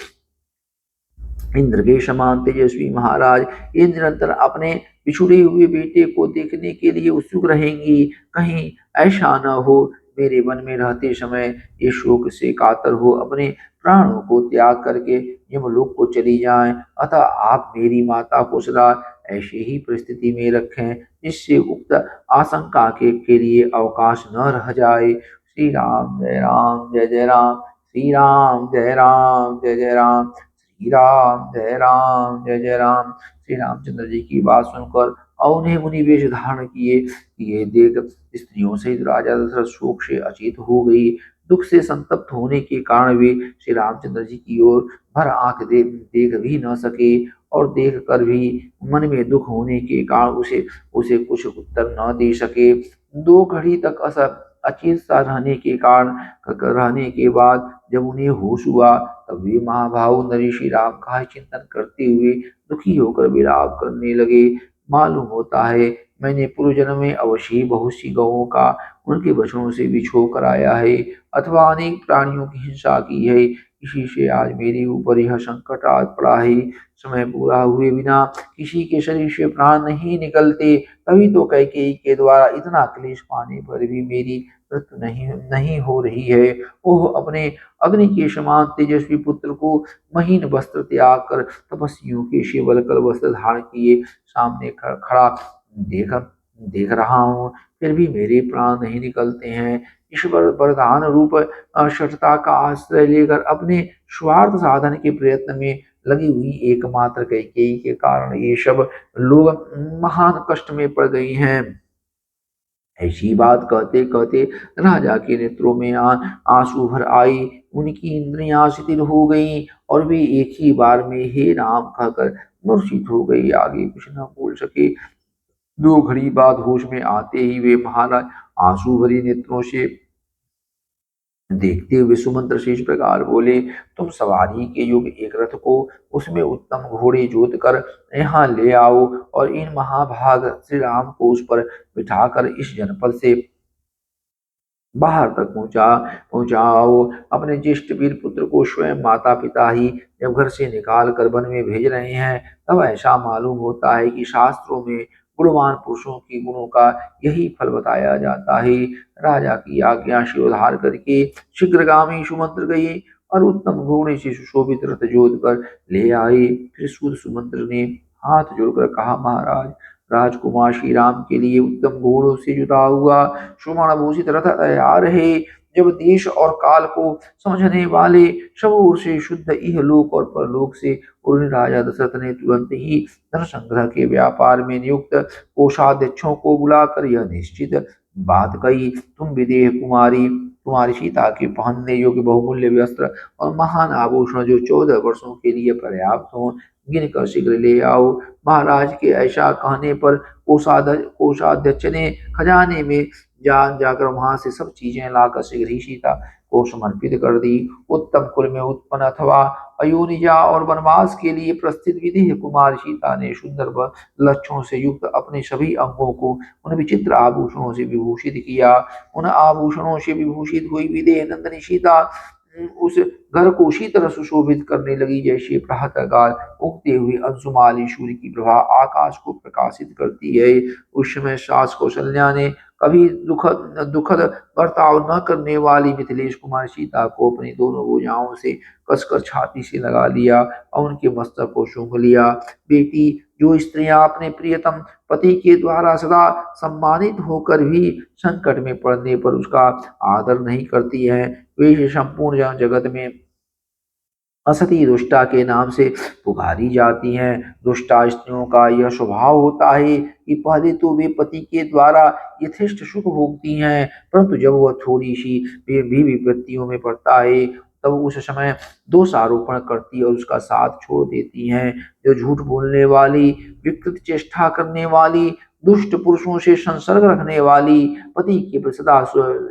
A: इंद्र के समान तेजस्वी महाराज ये निरंतर अपने बिछुड़े हुए बेटे को देखने के लिए उत्सुक रहेंगी। कहीं ऐसा न हो मेरे वन में रहते समय ये शोक से कातर हो अपने प्राणों को त्याग करके यमलोक को चली जाएं। अतः आप मेरी माता को सदा ऐसी ही परिस्थिति में रखें, जिससे उक्त आशंका के लिए अवकाश न रह जाए। श्री राम जय राम जय जय राम, श्री राम जय राम जय जय राम, श्री राम जय राम जय जय राम। श्री रामचंद्र जी की बात सुनकर और उन्हें मुनि वेश धारण किए, ये देख स्त्रियों सहित राजा दशरथ शोक से अचेत हो गई। दुख से संतप्त होने के कारण वे श्री रामचंद्र जी की ओर भर आंख देख भी न सके और देख कर भी मन में दुख होने के कारण उसे उसे कुछ उत्तर न दे सके। दो घड़ी तक अचेत सा रहने के बाद जब उन्हें होश हुआ, तब वे महाभाव नरी श्री राम का ही चिंतन करते हुए दुखी होकर विलाप करने लगे। मालूम होता है मैंने पूर्व जन्म में अवश्य ही बहुत सी गौओं का उनके बछड़ों से बिछो कर आया है, अथवा अनेक प्राणियों की हिंसा की है, इसी से आज मेरे ऊपर यह संकट आ पड़ा है। समय पूरा हुए बिना किसी के शरीर से प्राण नहीं निकलते, तभी तो कैकेयी के द्वारा इतना क्लेश पाने पर भी मेरी मृत्यु नहीं नहीं हो रही है। ओह, अपने अग्नि के समान तेजस्वी पुत्र को महीन वस्त्र त्याग कर तपस्वियों के शिवल कर वस्त्र धारण किए सामने खड़ा देख देख रहा हूँ, फिर भी मेरे प्राण नहीं निकलते हैं। ईश्वर वरदान रूप शठता का आश्रय लेकर अपने स्वार्थ साधन के प्रयत्न में लगी हुई एकमात्र कैकेयी के कारण ये सब लोग महान कष्ट में पड़ गई हैं। ऐसी बात कहते कहते राजा के नेत्रों में आंसू भर आई, उनकी इंद्रियां शिथिल हो गईं और वे एक ही बार में हे राम कहकर मूर्छित हो गई, आगे कुछ न बोल सके। दो घड़ी बाद होश में आते ही वे महाराज आंसू भरी नेत्रों से देखते हुए सुमंत्र से इस प्रकार बोले, तुम सवारी के योग्य एक रथ को उसमें उत्तम घोड़े जोत कर यहाँ ले आओ और इन महाभाग श्री राम को उस पर बिठाकर इस जनपद से बाहर तक पहुंचाओ। अपने ज्येष्ठ वीर पुत्र को स्वयं माता पिता ही जब घर से निकाल कर वन में भेज रहे हैं, तब ऐसा मालूम होता है कि शास्त्रों में गुणवान पुरुषों की गुणों का यही फल बताया जाता है। राजा की आज्ञा शिरोधार करके शीघ्रगामी सुमंत्र गए और उत्तम घोड़े से सुशोभित रथ जोत कर ले आए। फिर सूत सुमंत्र ने हाथ जोड़कर कहा, महाराज, राजकुमार श्री राम के लिए उत्तम घोड़ों से जुता हुआ सुवर्णभूषित रथ तैयार है। जब देश और काल को समझने वाले सब ओर से शुद्ध इहलोक और परलोक से उन राजा दशरथ ने तुरंत ही धन संग्रह के व्यापार में नियुक्त कोषाध्यक्षों को बुलाकर यह निश्चित बात कही, तुम विदेह कुमारी, तुम्हारी सीता के पहनने योग्य बहुमूल्य वस्त्र और महान आभूषण जो 14 वर्षों के लिए पर्याप्त हो, गिन कर शीघ्र ले आओ। महाराज के ऐसा कहने पर कोषाध्यक्ष ने खजाने में जाकर वहां से सब चीजें लाकर शीघ्र ही सीता को समर्पित कर दी। उत्तम कुल में उत्पन्न अथवा अयोनिजा और वनवास के लिए प्रस्थित विदेह कुमार सीता ने सुंदर लक्षणों से युक्त अपने सभी अंगों को उन विचित्र आभूषणों से विभूषित किया। उन आभूषणों से विभूषित हुई विदेह नंदनी सीता उस घर को उसी तरह सुशोभित करने लगी जैसे प्रातःकाल उगते हुए अंशुमाली सूर्य की प्रभा आकाश को प्रकाशित करती है। उस समय सास कौशल्या ने कभी दुखद दुखद बर्ताव न करने वाली मिथिलेश कुमार सीता को अपनी दोनों भुजाओं से कसकर छाती से लगा लिया और उनके मस्तक को सूंघ लिया। बेटी, जो स्त्रियां अपने प्रियतम पति के द्वारा सदा सम्मानित होकर भी संकट में पड़ने पर उसका आदर नहीं करती हैं, वे संपूर्ण जगत में असती दुष्टा के नाम से पुकारी जाती हैं। दुष्टा स्त्रियों का यह स्वभाव होता है कि पहले तो वे पति के द्वारा यथेष्ट सुख भोगती हैं, परंतु जब वह थोड़ी सी भी विपत्तियों में पड़ता है तब उस समय दोषारोपण करती और उसका साथ छोड़ देती हैं। जो झूठ बोलने वाली, विकृत चेष्टा करने वाली, दुष्ट पुरुषों से संसर्ग रखने वाली, पति के प्रति सदा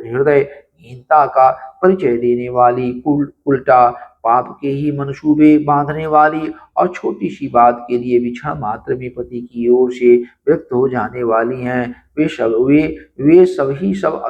A: हृदय हीनता का परिचय देने वाली, उल्टा पाप के ही मनसूबे बांधने वाली और छोटी सी बात के लिए भी क्षण मात्र में पति की ओर से व्यक्त हो जाने वाली हैं, वे सब ही सब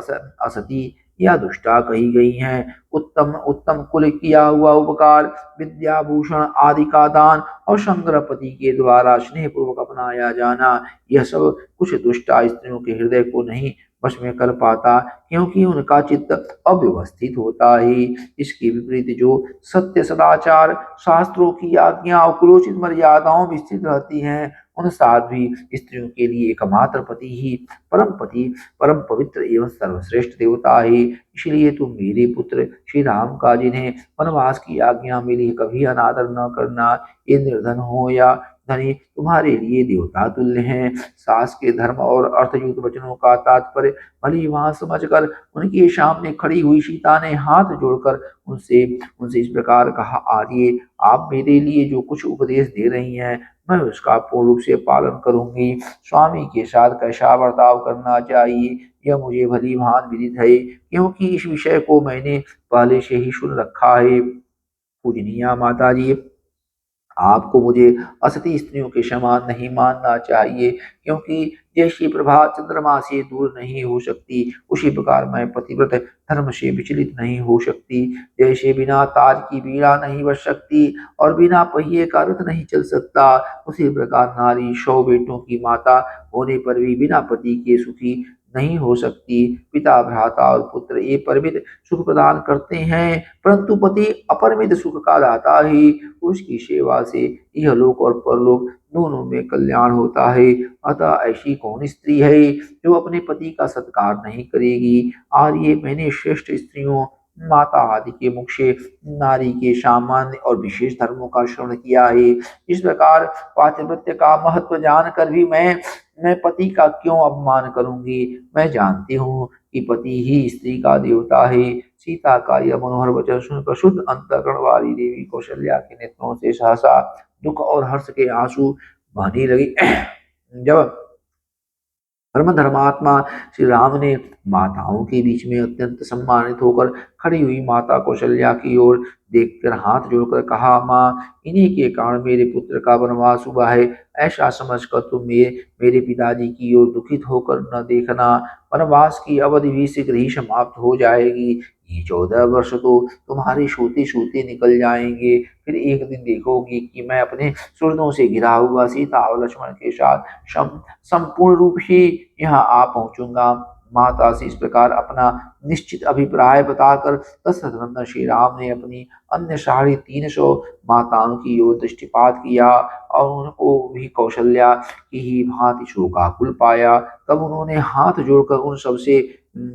A: असती या दुष्टा कही गई हैं। उत्तम उत्तम कुल किया हुआ उपकार, विद्याभूषण आदि का दान और संग्रह पति के द्वारा स्नेह पूर्वक अपनाया जाना, यह सब कुछ दुष्टा स्त्रियों के हृदय को नहीं वश में कर पाता, क्योंकि उनका चित्त अव्यवस्थित होता है। इसके विपरीत जो सत्य, सदाचार, शास्त्रों की आज्ञा और कुलोचित मर्यादाओं में स्थित रहती हैं, उन साध्वी स्त्रियों के लिए एकमात्र पति ही परम पवित्र एवं सर्वश्रेष्ठ देवता है। इसलिए तुम मेरे पुत्र श्री राम का जिन्हें वनवास की आज्ञा मिली कभी अनादर न करना। ये निर्धन हो या धनी तुम्हारे लिए देवता तुल्य हैं। सास के धर्म और अर्थयुक्त वचनों का तात्पर्य भली वहां समझकर उनके सामने खड़ी हुई सीता ने हाथ जोड़कर उनसे उनसे इस प्रकार कहा, आर्य, आप मेरे लिए जो कुछ उपदेश दे रही हैं मैं उसका पूर्ण रूप से पालन करूंगी। स्वामी के साथ कैसा बर्ताव करना चाहिए यह मुझे भली भांति विदित है, क्योंकि इस विषय को मैंने पहले से ही सुन रखा है। पूजनीय माता जी, आपको मुझे असती स्त्रियों के समान नहीं मानना चाहिए, क्योंकि जैसी प्रभा चंद्रमा से दूर नहीं हो सकती, उसी प्रकार मैं पतिव्रत धर्म से विचलित नहीं हो सकती। जैसे बिना ताज की बीड़ा नहीं बज सकती और बिना पहिए का रथ नहीं चल सकता, उसी प्रकार नारी 100 बेटों की माता होने पर भी बिना पति के सुखी नहीं हो सकती। पिता, भ्राता और पुत्र ये परिमित सुख प्रदान करते हैं, परंतु पति अपरिमित सुख का दाता है। उसकी सेवा से इहलोक और परलोक दोनों में कल्याण होता है। अतः ऐसी कौन स्त्री है जो अपने पति का सत्कार नहीं करेगी। आर्य, मैंने श्रेष्ठ स्त्रियों, माता आदि के मुख से नारी के सामान्य और विशेष धर्मों का श्रवण किया है। इस प्रकार पातिव्रत्य का महत्व जानकर भी मैं पति का क्यों अपमान करूंगी। मैं जानती हूँ कि पति ही स्त्री का देवता है। सीता का यह मनोहर वचन सुनकर शुद्ध अंतःकरण वाली देवी कौशल्या के नेत्रों से सहसा दुख और हर्ष के आंसू बहने लगे। जब धर्मात्मा श्री राम ने माताओं के बीच में अत्यंत सम्मानित होकर खड़ी हुई माता कौशल्या की ओर देखकर हाथ जोड़कर कहा, माँ, इन्हीं के कारण मेरे पुत्र का वनवास हुआ है। ऐसा समझकर तुम मेरे पिताजी की ओर दुखित होकर न देखना। वनवास की अवधि भी शीघ्र ही समाप्त हो जाएगी। ये 14 वर्ष तो तुम्हारे सोते सोते निकल जाएंगे। फिर एक दिन देखोगी कि मैं अपने सुहृदों से घिरा हुआ सीता और लक्ष्मण के साथ संपूर्ण रूप से यहाँ आ पहुंचूंगा। माता से इस प्रकार अपना निश्चित अभिप्राय बताकर दशरथ नंदन श्री राम ने अपनी अन्य 350 माताओं की ओर दृष्टिपात किया और उनको भी कौशल्या की ही भांति शोकाकुल पाया। तब उन्होंने हाथ जोड़कर उन सबसे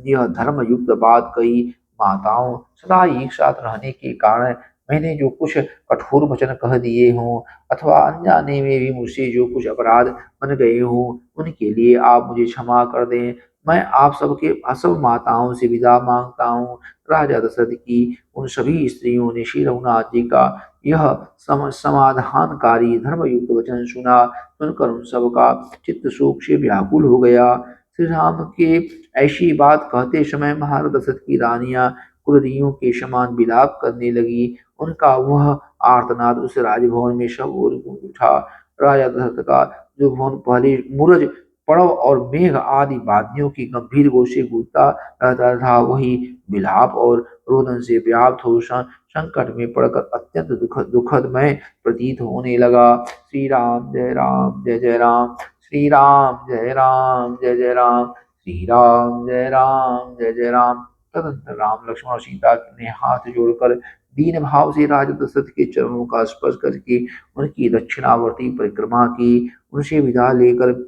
A: यह धर्म युक्त बात कही, माताओं, सदा एक साथ रहने के कारण मैंने जो कुछ कठोर वचन कह दिए हों अथवा अनजाने में भी मुझसे जो कुछ अपराध बन गए हों, उनके लिए आप मुझे क्षमा कर दें। मैं आप सबके सब माताओं से विदा मांगता हूँ। राजा दशरथ की उन सभी स्त्रियों ने श्री रघुनाथ जी का यह समाधानकारी धर्मयुक्त वचन सुना। सुनकर उन सबका चित्त शोक से व्याकुल हो गया। श्री राम के ऐसी बात कहते समय महाराज दशरथ की रानियां कुलरियों के समान विलाप करने लगी। उनका वह आर्तनाद उस राजभवन में सब ओर गूंज उठा। राजा दशरथ का जो भवन पहले मूरज, पड़व और मेघ आदि वाद्यों की गंभीर गूंज से गूंजता रहता था, वही विलाप और रोदन से व्याप्त हो संकट में पड़कर अत्यंत दुखदमय प्रतीत होने लगा। श्री राम जय राम जय जय राम, श्री राम जय राम जय जय राम, श्री राम जय राम जय जय राम। तदंतर राम लक्ष्मण और सीता ने हाथ जोड़कर दीन भाव से राजा दशरथ के चरणों का स्पर्श करके उनकी दक्षिणावर्ती परिक्रमा की। उनसे विदा लेकर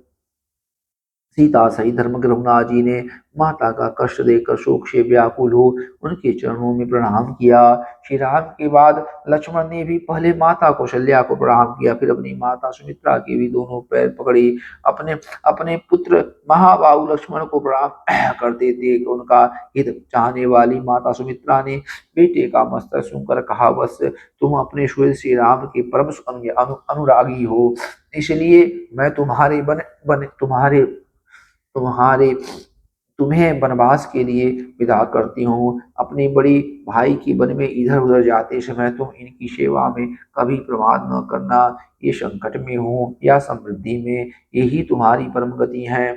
A: सीता सहित धर्मज्ञ रघुनाथ जी ने माता का कष्ट देखकर शोक से व्याकुल हो उनके चरणों में प्रणाम किया। श्री राम के बाद लक्ष्मण ने भी पहले माता कौशल्या को प्रणाम किया, फिर अपनी माता सुमित्रा के भी दोनों पैर पकड़े। अपने अपने पुत्र महाबाहु लक्ष्मण को प्रणाम करते देख उनका हित चाहने वाली माता सुमित्रा ने बेटे का मस्तक सुनकर कहा, बस तुम अपने सूर्य श्री राम के परम अनुरागी हो, इसलिए मैं तुम्हारे बन बन तुम्हारे तुम्हारे तुम्हें वनवास के लिए विदा करती हूँ। अपनी बड़ी भाई की वन में इधर उधर जाते समय तुम इनकी सेवा में कभी प्रमाद न करना। ये संकट में हो या समृद्धि में, यही तुम्हारी परम गति है।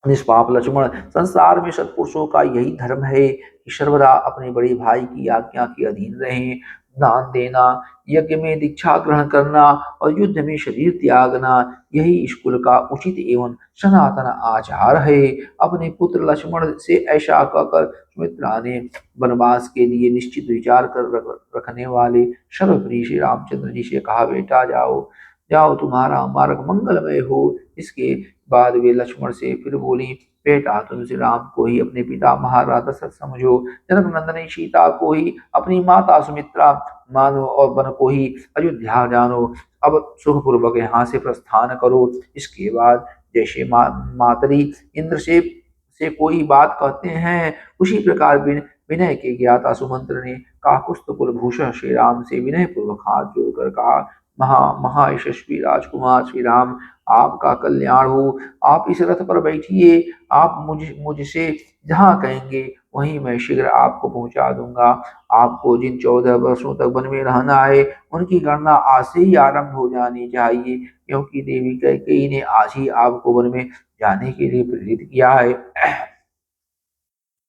A: निष्पाप लक्ष्मण, संसार में सत्पुरुषों का यही धर्म है कि सर्वदा अपने बड़े भाई की आज्ञा के अधीन रहें। दान देना, यज्ञ में दीक्षा ग्रहण करना और युद्ध में शरीर त्यागना, यही इस कुल का उचित एवं सनातन आचार है। अपने पुत्र लक्ष्मण से ऐसा कहकर सुमित्रा ने वनवास के लिए निश्चित विचार कर रखने वाले सर्वप्रिय श्री रामचंद्र जी से कहा, बेटा जाओ जाओ, तुम्हारा मार्ग मंगलमय हो। इसके बाद वे लक्ष्मण से फिर बोली, बेटा तुम श्री राम को ही अपने पिता महाराज दशरथ समझो, जनक नंदनी सीता को ही अपनी माता सुमित्रा मानो और वन को ही अयोध्या जानो। अब सुखपूर्वक यहाँ से प्रस्थान करो। इसके बाद जैसे मातरी इंद्र से कोई बात कहते हैं, उसी प्रकार विनय के ज्ञाता सुमंत्र ने काकुस्थ कुलभूषण श्री राम से विनय पूर्वक हाथ जोड़कर कहा, महा यशस्वी राजकुमार श्री राम, आपका कल्याण हो। आप इस रथ पर बैठिए, आप मुझसे जहाँ कहेंगे वहीं मैं शीघ्र आपको पहुंचा दूंगा। आपको जिन 14 वर्षों तक वन में रहना है, उनकी गणना आज से ही आरंभ हो जानी चाहिए, क्योंकि देवी कैकेयी ने आज ही आपको वन में जाने के लिए प्रेरित किया है।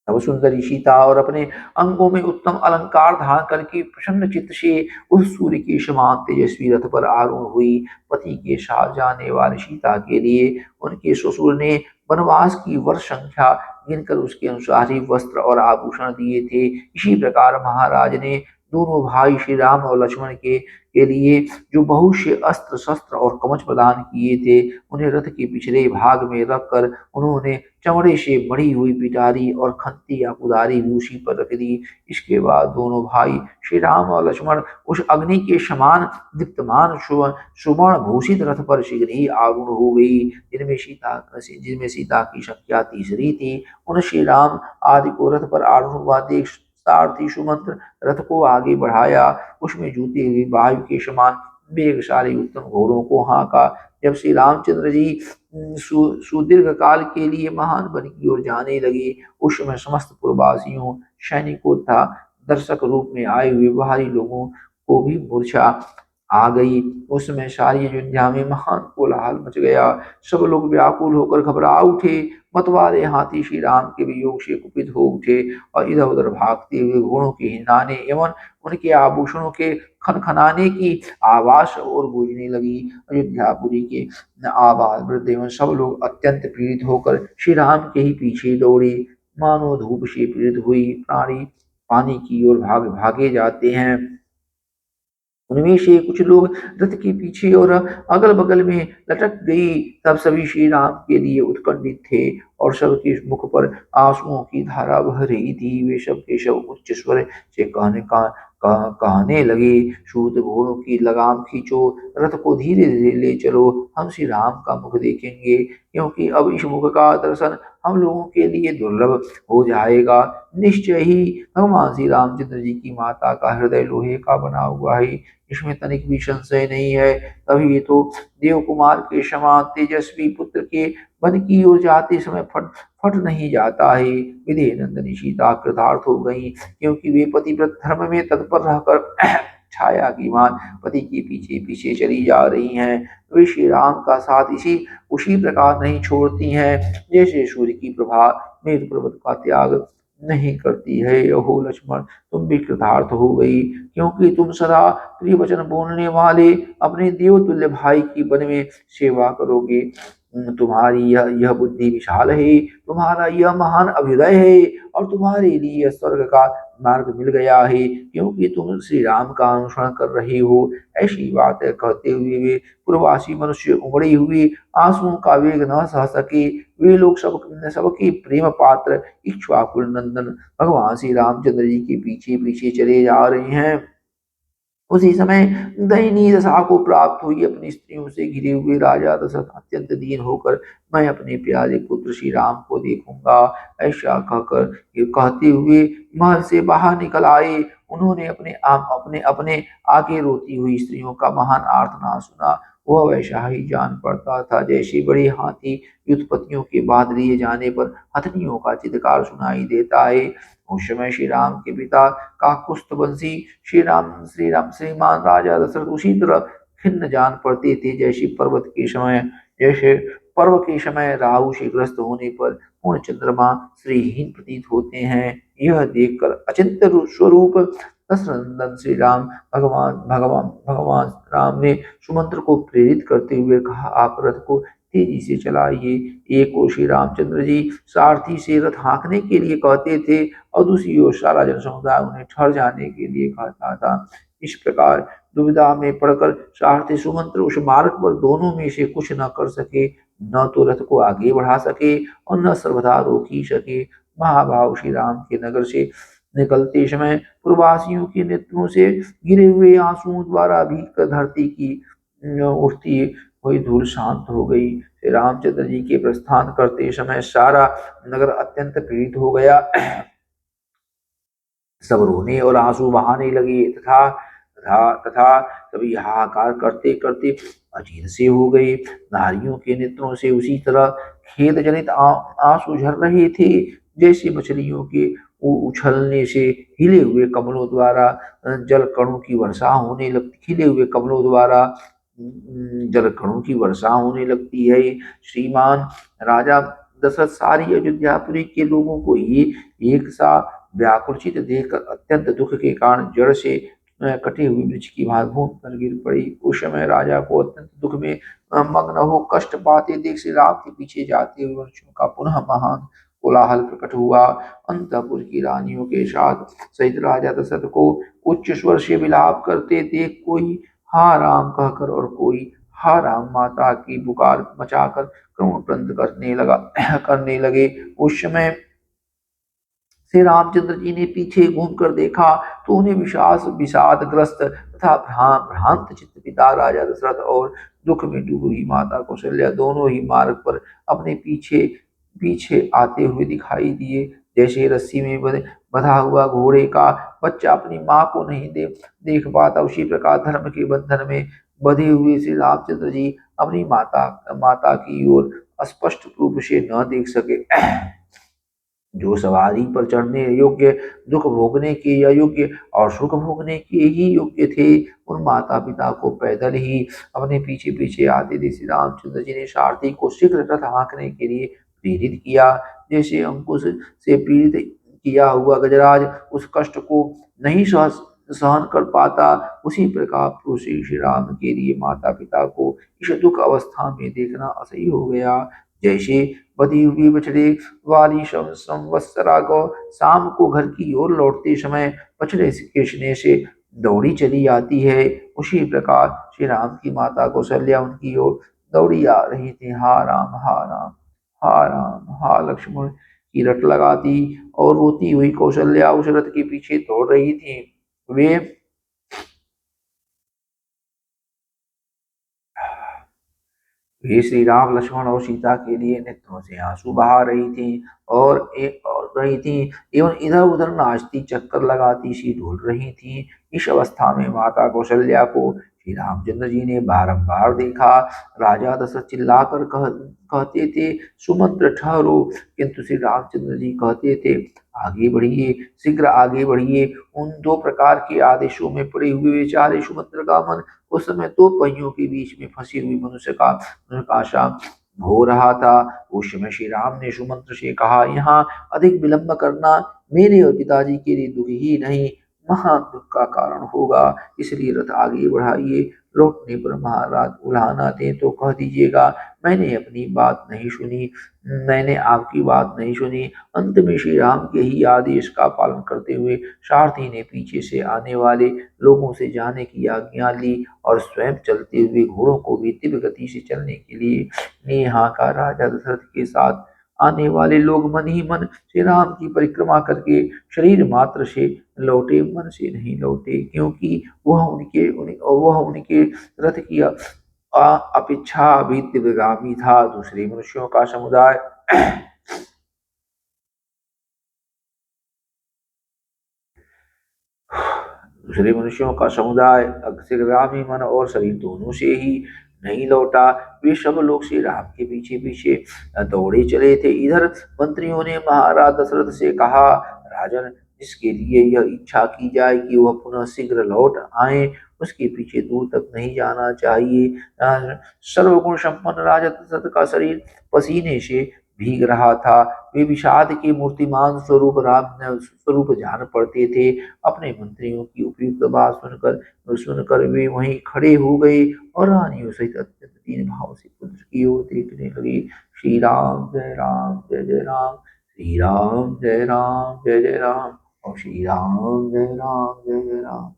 A: तब सुंदरी सीता और अपने अंगों में उत्तम अलंकार धारण करके प्रसन्न चित्त से उस सूर्य के समान तेजस्वी रथ पर आरूढ़ हुई। पति के साथ जाने वाली सीता के लिए उनके ससुर ने वनवास की वर्ष संख्या गिनकर उसके अनुसार ही वस्त्र और आभूषण दिए थे। इसी प्रकार महाराज ने दोनों भाई श्री राम और लक्ष्मण के लिए जो बहुत से अस्त्र शस्त्र और कवच प्रदान किए थे, उन्हें रथ के पिछले भाग में रखकर उन्होंने चमड़े से मढ़ी हुई पिटारी और खंती या कुदारी भी उसी पर रख दी। इसके बाद दोनों भाई श्री राम और लक्ष्मण उस अग्नि के समान दीप्तमान सुवर्ण भूषित रथ पर शीघ्र ही आरूढ़ हो गई, जिनमें सीता की संख्या तीसरी थी। उन श्री राम आदि को रथ पर आरूढ़ हुआ देख सारथी सुमंत्र रथ को आगे बढ़ाया। उसमें जूते हुए वायु के समान वेगशाली उत्तम घोड़ों को हाँका। जब श्री रामचंद्र जी सुदीर्घ काल के लिए महान वन की ओर जाने लगे, उस समय समस्त पूर्ववासियों, सैनिकों तथा दर्शक रूप में आए हुए बाहरी लोगों को भी मूर्छा आ गई। उस समय सारी अयोध्या में महान कोलाहल मच गया। सब लोग व्याकुल होकर घबरा उठे। मतवाले हाथी श्री राम के वियोग से कुपित हो उठे और इधर उधर भागते हुए घोड़ों के हिंडाने एवं उनके आभूषणों के खनखनाने की आवाज और गूंजने लगी। अयोध्यापुरी के आबाद वृद्ध एवं सब लोग अत्यंत पीड़ित होकर श्री राम के ही पीछे दौड़े। मानो धूप से पीड़ित हुई प्राणी पानी की ओर भागे जाते हैं। उनमें से कुछ लोग रथ के पीछे और अगल बगल में लटक गई। तब सभी श्री राम के लिए उत्कंठित थे और सबके मुख पर आंसुओं की धारा बह रही थी। वे सब के सब उच्च स्वर से कहने लगे, सूत घोड़ों की लगाम खींचो, रथ को धीरे धीरे ले चलो, हम श्री राम का मुख देखेंगे, क्योंकि अब इस मुख का दर्शन हम लोगों के लिए दुर्लभ हो जाएगा। निश्चय ही भगवान श्री रामचंद्र जी की माता का हृदय लोहे का बना हुआ है, इसमें तनिक भी संशय नहीं है। तभी तो देव कुमार के समान तेजस्वी पुत्र के वन की ओर जाते समय फट फट नहीं जाता है। विधि नंदनी सीता कृतार्थ हो गई, क्योंकि वे पतिव्रत धर्म में तत्पर रहकर छाया की मान पति के पीछे पीछे चली जा रही हैं। वे श्री राम का साथ इसी उसी प्रकार नहीं छोड़ती हैं, जैसे सूर्य की प्रभा मेघ पर्वत का त्याग नहीं करती है। ओहो लक्ष्मण, तुम भी कृतार्थ हो गई, क्योंकि तुम सदा प्रिय वचन बोलने वाले अपने देवतुल्य भाई की वन में सेवा करोगे। तुम्हारी यह बुद्धि विशाल है, तुम्हारा यह महान अभ्युदय है, और तुम्हारे लिए यह स्वर्ग का मार्ग मिल गया है, क्योंकि तुम श्री राम का अनुसरण कर रहे हो। ऐसी बातें कहते हुए वे पूर्ववासी मनुष्य उमड़े हुए आंसुओं का वेग न सह सके। वे लोग सबके प्रेम पात्र इक्ष्वाकुल नंदन भगवान श्री रामचंद्र जी के पीछे पीछे चले जा रहे हैं। उसी समय दयनीय दशा को प्राप्त हुई अपनी स्त्रियों से घिरे हुए राजा दशरथ अत्यंत दीन होकर मैं अपने प्यारे पुत्र श्री राम को देखूंगा, ऐसा कहकर ये कहते हुए महल से बाहर निकल आए। उन्होंने अपने अपने आगे रोती हुई स्त्रियों का महान आर्तनाद सुना। वह वैसा ही जान पड़ता था जैसे बड़े हाथी व्युत्पत्तियों के बाद लिए जाने पर हथनियों का चित्कार सुनाई देता है। उस समय श्री राम के पिता काकुस्थवंशी श्री राम श्रीमान राजा दशरथ उसी तरह खिन्न जान पड़ते थे जैसे पर्व के समय राहु से ग्रस्त होने पर पूर्ण चंद्रमा श्रीहीन प्रतीत होते हैं। यह देखकर अचिंत्य स्वरूप दशरथनंदन श्री राम भगवान भगवान भगवान राम ने सुमंत्र को प्रेरित करते हुए कहा, आप रथ को तेजी से चलाइए। एक को श्री रामचंद्र जी सारथी से रथ हाँकने के लिए कहते थे और दूसरी ओर सारा जन समुदाय उन्हें ठहर जाने के लिए कहता था। इस प्रकार दुविधा में पड़कर सारथी सुमंत्र उस मार्ग पर दोनों में से कुछ न कर सके, न तो रथ को आगे बढ़ा सके और न सर्वथा रोक ही सके। महाभाव श्री राम के नगर से निकलते समय पूर्ववासियों के नेत्रों से गिरे हुए आंसुओं द्वारा भी धरती की उठती हुई धूल शांत हो गई। श्री रामचंद्र जी के प्रस्थान करते समय सारा नगर अत्यंत पीड़ित हो गया। सब रोने और आंसू बहाने लगे तथा तथा तथा सभी हाहाकार करते करते अधीर से हो गए। नारियों के नेत्रों से उसी तरह खेद जनित आंसू झर रहे थे, जैसे मछलियों के उछलने से हिले हुए कमलों द्वारा जल कणों की वर्षा होने लगती खिले हुए कमलों द्वारा जल कणों की वर्षा होने लगती है। श्रीमान राजा दशरथ सारी अयोध्यापुरी के लोगों को ये एक सा व्याकुलचित देखकर अत्यंत दुख के कारण जड़ से कटे हुए वृक्ष की भांति भूमि पर गिर पड़ी। उस समय राजा को अत्यंत दुख में मग्न हो कष्ट पाते देख श्री राम के पीछे जाते हुए मनुष्यों का पुनः महान कोलाहल प्रकट हुआ। अंतपुर की रानियों के साथ सहित राजा दशरथ को उच्च स्वर से विलाप करते देख कोई हा राम कहकर और कोई हा राम माता की पुकार मचाकर क्रमप्रंथ करने लगे। उस समय श्री रामचंद्र जी ने पीछे घूमकर देखा तो उन्हें विषादग्रस्त तथा भ्रांत चित्त पिता राजा दशरथ और दुख में डूबी हुई माता कौशल्या दोनों ही मार्ग पर अपने पीछे पीछे आते हुए दिखाई दिए। जैसे रस्सी में बंधा हुआ घोड़े का बच्चा अपनी माँ को नहीं देख पाता, उसी प्रकार धर्म के बंधन में बंधे हुए श्री रामचंद्र जी अपनी माता माता की ओर स्पष्ट रूप से न देख सके। जो सवारी पर चढ़ने योग्य, दुख भोगने के अयोग्य और सुख भोगने के ही योग्य थे, उन माता पिता को पैदल ही अपने पीछे पीछे आते थे। श्री रामचंद्र जी ने सारथी को शीघ्र रथ हाँकने के लिए प्रेरित किया। जैसे अंकुश से पीड़ित किया हुआ गजराज उस कष्ट को नहीं सहन कर पाता, उसी प्रकार प्रभु श्री राम के लिए माता पिता को इस दुख अवस्था में देखना असह्य हो गया। जैसे बधी हुई बछड़े वाली संवत्सरा को शाम को घर की ओर लौटते समय बछड़े के स्नेह से दौड़ी चली आती है, उसी प्रकार श्री राम की माता कौशल्या उनकी ओर दौड़ी आ रही थी। हा राम हा राम हा राम हा लक्ष्मण की रट लगाती और रोती हुई कौशल्या उस रथ के पीछे दौड़ रही थी। वे वे श्री राम लक्ष्मण और सीता के लिए नेत्रों से आंसू बहा रही थी और रही थी एवं इधर उधर नाचती चक्कर लगाती सी ढूंढ रही थी। इस अवस्था में माता कौशल्या को श्री रामचंद्र जी ने बारंबार देखा। राजा दशरथ चिल्लाकर कहते थे, सुमंत्र ठहरो, किंतु श्री रामचंद्र जी कहते थे, आगे बढ़िए, शीघ्र आगे बढ़िए। उन दो प्रकार के आदेशों में पड़े हुए बेचारे सुमंत्र का मन उस समय दो पहियों के बीच में फंसी हुई मनुष्य का आशा हो रहा था। उस समय श्री राम ने सुमंत्र से कहा, यहाँ अधिक विलंब करना मेरे और पिताजी के लिए दुख ही नहीं, महान दुख का कारण होगा। इसलिए रथ आगे बढ़ाइए। लौटने पर महाराज उल्हाना दे तो कह दीजिएगा, मैंने अपनी बात नहीं सुनी, मैंने आपकी बात नहीं सुनी। अंत में श्री राम के ही आदेश का पालन करते हुए सारथी ने पीछे से आने वाले लोगों से जाने की आज्ञा ली और स्वयं चलते हुए घोड़ों को भी तीव्र गति से चलने के लिए नेहा का। राजा दशरथ के साथ आने वाले लोग मन ही मन श्री राम की परिक्रमा करके शरीर मात्र से लौटे, मन से नहीं लौटे, क्योंकि वह उनके रथ की अपेक्षा भी तीव्रगामी था। दूसरे मनुष्यों का समुदाय दूसरे मनुष्यों का समुदाय अग्रगामी मन और शरीर दोनों से ही नहीं लौटा। वे सब लोग श्री राम के पीछे पीछे दौड़े चले थे। इधर मंत्रियों ने महाराज दशरथ से कहा, राजन, जिसके लिए यह इच्छा की जाए कि वह पुनः शीघ्र लौट आए, उसके पीछे दूर तक नहीं जाना चाहिए। सर्वगुण संपन्न राजा दशरथ का शरीर पसीने से भीग रहा था। वे विषाद के मूर्तिमान स्वरूप जान पड़ते थे। अपने मंत्रियों की उपयुक्त बात सुनकर वे वहीं खड़े हो गए और रानियों सहित अत्यंत दीन भाव से पुत्र की ओर देखने लगे। श्री राम जय राम जय जय राम, श्री राम जय राम जय जय राम और श्री राम जय राम जय जय राम।